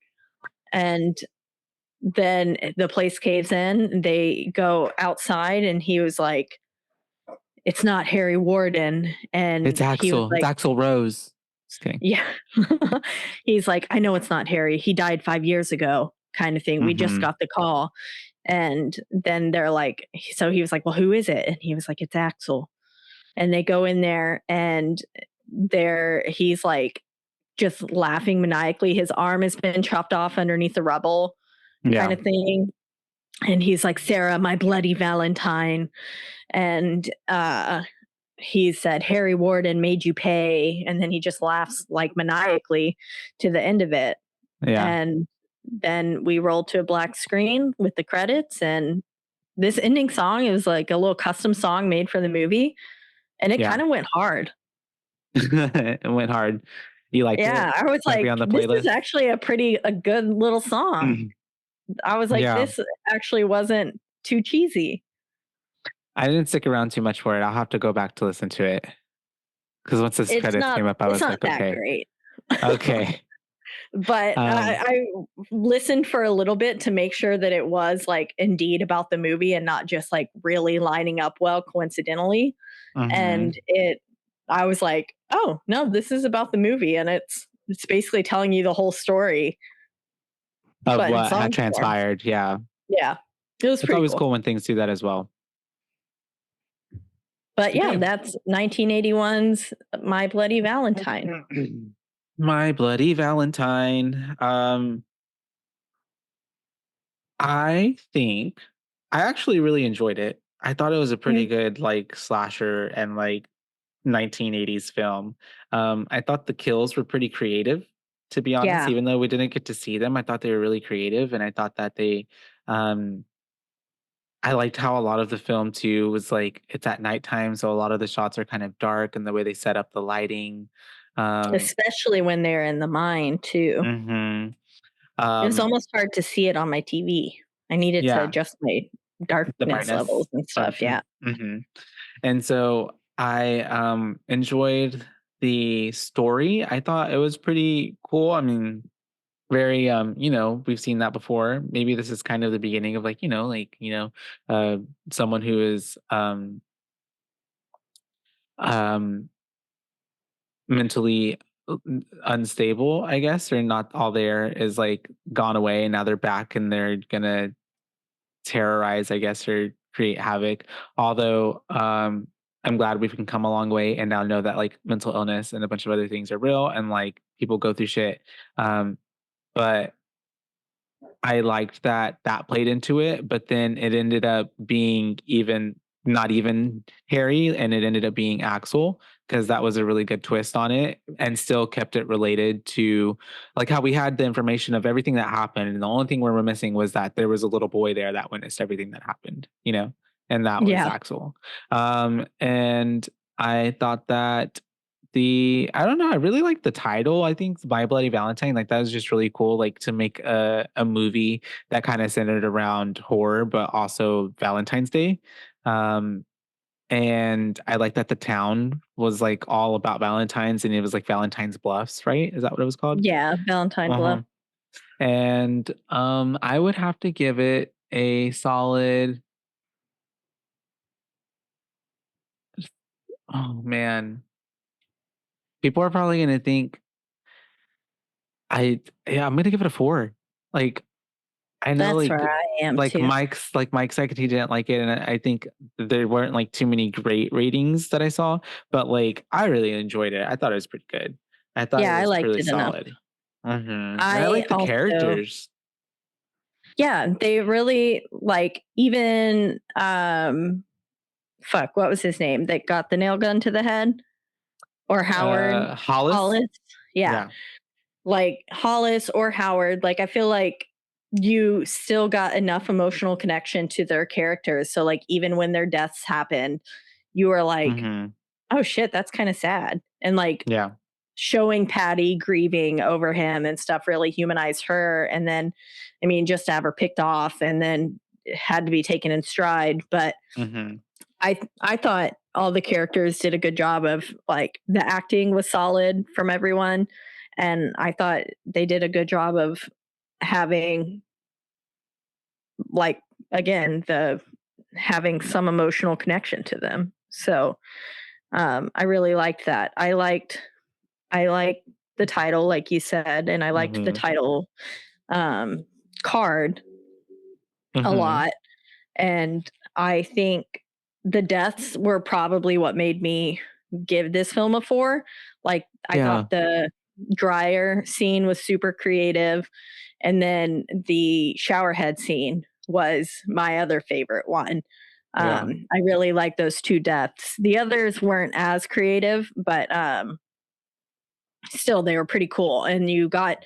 then the place caves in, they go outside, and he was like, "It's not Harry Warden." And It's he was Axel. It's like, Axel Rose. Just kidding. yeah. He's like, "I know it's not Harry. He died 5 years ago," kind of thing. We just got the call. And then they're like, so he was like, "Well, who is it?" And he was like, "It's Axel." And they go in there, and he's like just laughing maniacally. His arm has been chopped off underneath the rubble, kind of thing. And he's like, "Sarah, my bloody Valentine." And he said, "Harry Warden made you pay." And then he just laughs like maniacally to the end of it. Yeah. And then we rolled to a black screen with the credits. And this ending song is like a little custom song made for the movie. And it kind of went hard. It went hard. You liked it? Yeah, I was like, On the this playlist? is actually a good little song. I was like, this actually wasn't too cheesy. I didn't stick around too much for it. I'll have to go back to listen to it. Because once this credits came up, I was like, okay. Great. Okay. But I listened for a little bit to make sure that it was like indeed about the movie and not just like really lining up well coincidentally. And I was like, oh no, this is about the movie, and it's basically telling you the whole story of what had transpired. Yeah. Yeah. It was pretty always cool when things do that as well. But yeah, that's 1981's My Bloody Valentine. My Bloody Valentine. I think I actually really enjoyed it. I thought it was a pretty good like slasher and like 1980s film. I thought the kills were pretty creative, to be honest. Even though we didn't get to see them, I thought they were really creative, and I thought that they I liked how a lot of the film too was like it's at nighttime, so a lot of the shots are kind of dark, and the way they set up the lighting, especially when they're in the mine too. It was almost hard to see it on my TV. I needed to adjust my darkness levels and stuff. Yeah. And so I enjoyed the story. I thought it was pretty cool. I mean, very we've seen that before. Maybe this is kind of the beginning of someone who is mentally unstable, I guess, or not all there is like gone away, and now they're back and they're gonna terrorize, I guess, or create havoc. Although I'm glad we can come a long way and now know that like mental illness and a bunch of other things are real, and like people go through shit. But I liked that played into it, but then it ended up being not even Harry, and it ended up being Axel, because that was a really good twist on it, and still kept it related to like how we had the information of everything that happened, and the only thing we were missing was that there was a little boy there that witnessed everything that happened, and that was Axel. And I thought that I don't know, I really like the title. I think My Bloody Valentine, like that was just really cool, like to make a movie that kind of centered around horror, but also Valentine's Day. And I like that the town was like all about Valentine's, and it was like Valentine's Bluffs, right? Is that what it was called? Yeah, Valentine Bluff. And I would have to give it a solid. Oh man. People are probably gonna think I'm gonna give it a 4. Like I know, that's where I am like too. Mike said he didn't like it, and I think there weren't like too many great ratings that I saw, but like I really enjoyed it. I thought it was pretty good. I thought it was I liked really it solid. I like the also, characters. yeah, they really like even fuck, what was his name that got the nail gun to the head? Or Howard Hollis. Hollis? Yeah. Like Hollis or Howard, like I feel like you still got enough emotional connection to their characters. So like even when their deaths happened, you were like, oh shit, that's kind of sad. And like Yeah. showing Patty grieving over him and stuff really humanized her. And then, I mean, just to have her picked off and then it had to be taken in stride. But I thought all the characters did a good job of like the acting was solid from everyone. And I thought they did a good job of having like again the having some emotional connection to them. So I really liked that. I liked the title, like you said, and I liked the title card a lot. And I think the deaths were probably what made me give this film a 4. Like I thought the dryer scene was super creative, and then the shower head scene was my other favorite one. I really like those 2 deaths. The others weren't as creative, but still they were pretty cool. And you got,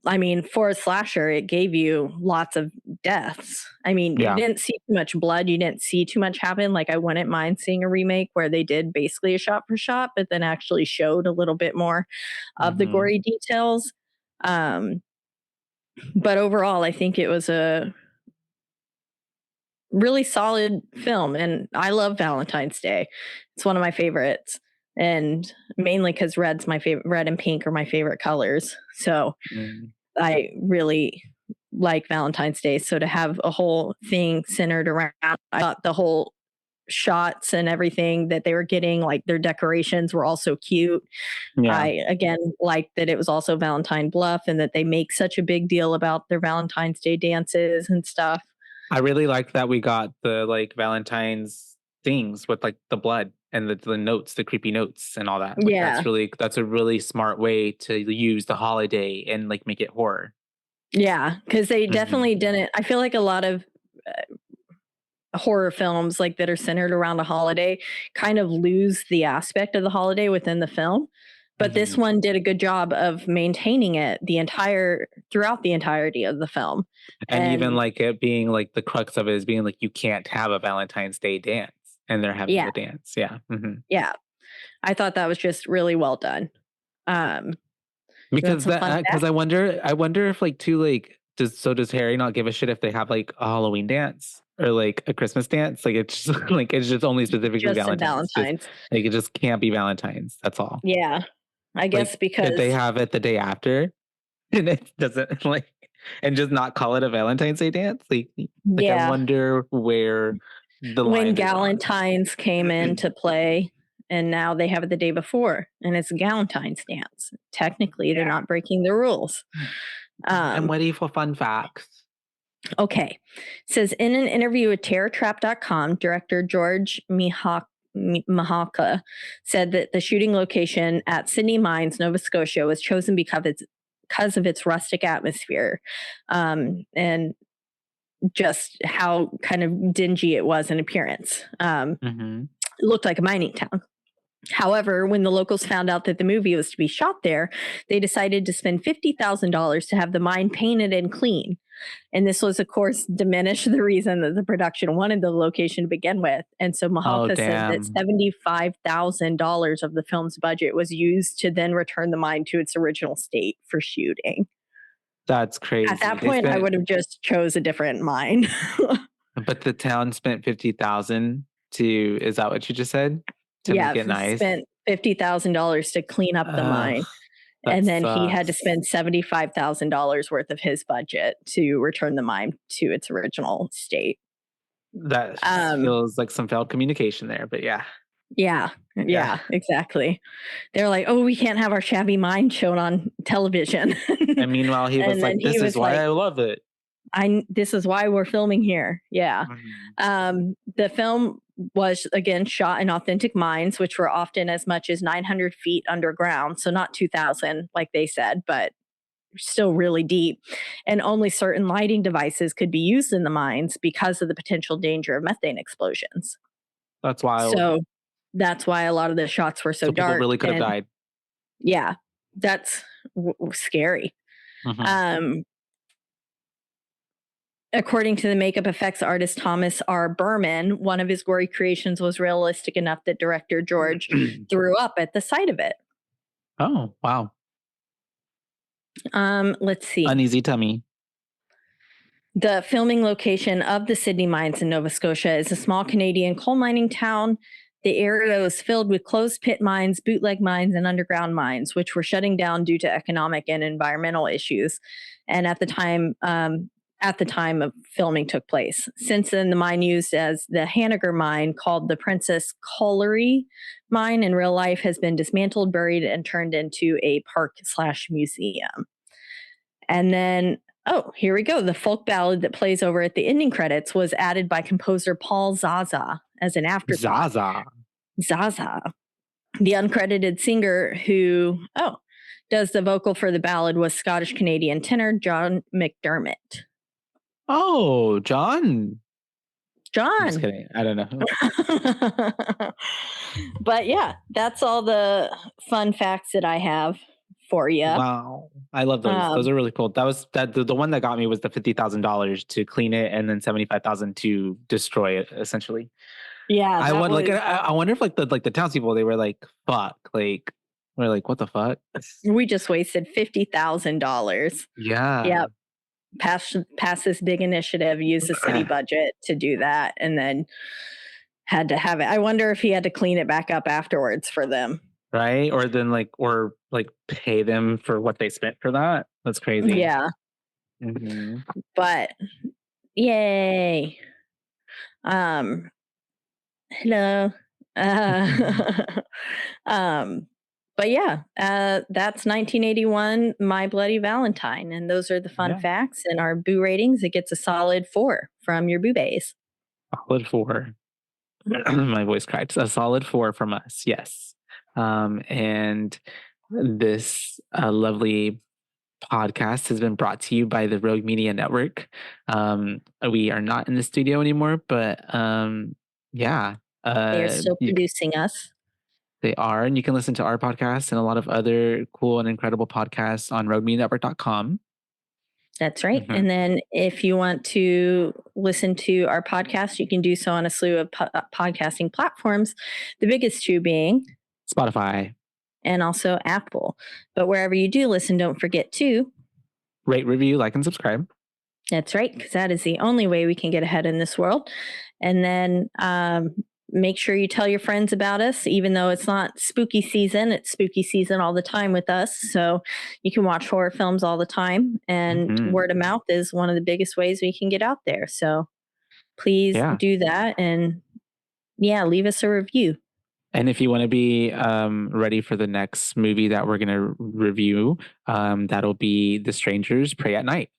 I mean, for a slasher, it gave you lots of deaths. I mean, you didn't see too much blood. You didn't see too much happen. Like, I wouldn't mind seeing a remake where they did basically a shot for shot, but then actually showed a little bit more of the gory details. But overall, I think it was a really solid film. And I love Valentine's Day. It's one of my favorites. And mainly because red's my favorite. Red and pink are my favorite colors. So I really like Valentine's Day. So to have a whole thing centered around, I thought the whole shots and everything that they were getting, like their decorations were also cute. I again liked that it was also Valentine Bluff and that they make such a big deal about their Valentine's Day dances and stuff. I really liked that we got the like Valentine's things with like the blood and the notes, the creepy notes and all that. Like, that's a really smart way to use the holiday and like make it horror. Yeah, because they definitely didn't. I feel like a lot of horror films like that are centered around a holiday kind of lose the aspect of the holiday within the film. But this one did a good job of maintaining it throughout the entirety of the film. And even like it being like the crux of it is being like you can't have a Valentine's Day dance and they're having the dance. Yeah. Yeah. I thought that was just really well done. Because I wonder if like too like does Harry not give a shit if they have like a Halloween dance or like a Christmas dance? Like it's just like it's just only specifically Valentine's. Like it just can't be Valentine's. That's all. Yeah. I guess like, because they have it the day after and it doesn't like and just not call it a Valentine's Day dance. Like I wonder where the line when Galentine's came into play and now they have it the day before and it's Galentine's dance. Technically they're not breaking the rules. I'm ready for fun facts. Okay. It says in an interview with terrortrap.com, director George Mahaka said that the shooting location at Sydney Mines, Nova Scotia, was chosen because of its rustic atmosphere and just how kind of dingy it was in appearance. It looked like a mining town. However, when the locals found out that the movie was to be shot there, they decided to spend $50,000 to have the mine painted and clean. And this was, of course, diminish the reason that the production wanted the location to begin with. And so Mahalka said that $75,000 of the film's budget was used to then return the mine to its original state for shooting. That's crazy. At that point, I would have just chose a different mine. But the town spent $50,000 to, is that what you just said? To make it nice? Spent $50,000 to clean up the mine. And then he had to spend $75,000 worth of his budget to return the mine to its original state. That feels like some failed communication there, but yeah. Yeah, exactly. They're like, oh, we can't have our shabby mine shown on television. And meanwhile, he was like, this is why I love it. This is why we're filming here. Yeah. The film was again shot in authentic mines, which were often as much as 900 feet underground. So not 2,000 like they said, but still really deep, and only certain lighting devices could be used in the mines because of the potential danger of methane explosions. That's wild. So that's why a lot of the shots were so So people dark. really could have died. Yeah, that's scary. Mhm. According to the makeup effects artist Thomas R. Berman, one of his gory creations was realistic enough that director George threw up at the sight of it. Oh, wow. Let's see. Uneasy tummy. The filming location of the Sydney mines in Nova Scotia is a small Canadian coal mining town. The area was filled with closed pit mines, bootleg mines, and underground mines, which were shutting down due to economic and environmental issues. And at the time of filming took place. Since then, the mine used as the Hanager mine, called the Princess Colliery mine, in real life has been dismantled, buried, and turned into a park/museum. And then, oh, here we go. The folk ballad that plays over at the ending credits was added by composer Paul Zaza as an afterthought. Zaza. The uncredited singer who, does the vocal for the ballad was Scottish-Canadian tenor John McDermott. Oh, John. I'm just kidding. I don't know. But yeah, that's all the fun facts that I have for you. Wow. I love those. Those are really cool. That was the one that got me was the $50,000 to clean it and then $75,000 to destroy it, essentially. Yeah. I wonder if like the townspeople, they were like, fuck, like we're like, what the fuck? We just wasted $50,000. Yeah. Yep. Pass this big initiative, use the city budget to do that, and then had to have it. I wonder if he had to clean it back up afterwards for them. Right? Or then or pay them for what they spent for that. That's crazy. Yeah. Mm-hmm. But yay. Hello. But yeah, that's 1981, My Bloody Valentine. And those are the fun facts. And our Boo ratings, it gets a solid 4 from your BooBaes. Solid 4. My voice cracked. A solid 4 from us. Yes. And this lovely podcast has been brought to you by the Rogue Media Network. We are not in the studio anymore, but yeah. They're still producing us. They are, and you can listen to our podcast and a lot of other cool and incredible podcasts on roguemedianetwork.com. That's right. Mm-hmm. And then if you want to listen to our podcast, you can do so on a slew of podcasting platforms, the biggest two being Spotify and also Apple. But wherever you do listen, don't forget to rate, review, like, and subscribe. That's right, because that is the only way we can get ahead in this world. And then make sure you tell your friends about us, even though it's not spooky season. It's spooky season all the time with us. So you can watch horror films all the time. And word of mouth is one of the biggest ways we can get out there. So please do that. And leave us a review. And if you want to be ready for the next movie that we're going to review, that'll be The Strangers Pray at Night.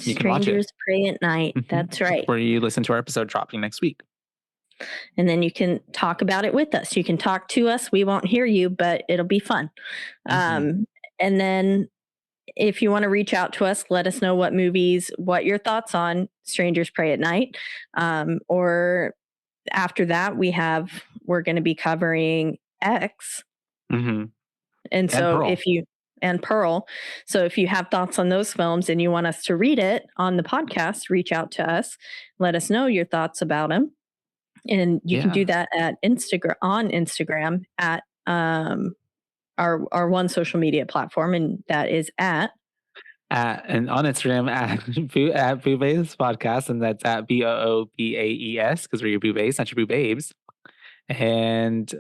You can watch it. Pray at Night. That's right. Where you listen to our episode dropping next week. And then you can talk about it with us. You can talk to us. We won't hear you, but it'll be fun. And then if you want to reach out to us, let us know what your thoughts on Strangers Pray at Night. Or after that, we're going to be covering X. And so Pearl. So if you have thoughts on those films and you want us to read it on the podcast, reach out to us. Let us know your thoughts about them. And you can do that on Instagram at our one social media platform, and that is and on Instagram at BooBaes Podcast, and that's at BOOBAES, because we're your BooBaes, not your BooBabes. And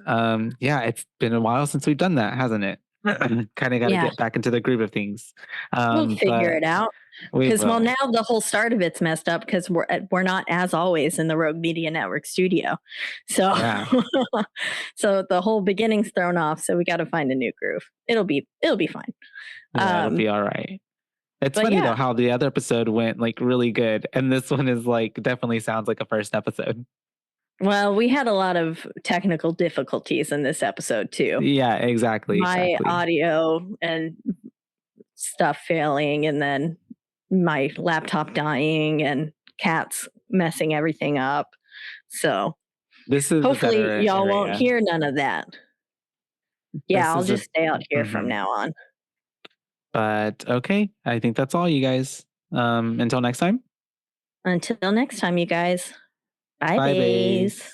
it's been a while since we've done that, hasn't it? Kind of got to get back into the groove of things. We'll figure it out. Because now the whole start of it's messed up because we're not, as always, in the Rogue Media Network studio. So so the whole beginning's thrown off. So we got to find a new groove. It'll be fine. Yeah, it'll be all right. It's funny though how the other episode went really good, and this one is definitely sounds like a first episode. Well, we had a lot of technical difficulties in this episode too. Yeah, exactly. My audio and stuff failing and then my laptop dying and cats messing everything up. So This is hopefully y'all won't hear none of that. Yeah, I'll just stay out here from now on. But okay, I think that's all, you guys. Until next time. Until next time, you guys. Bye, BooBaes.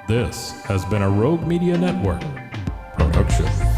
This has been a Rogue Media Network production.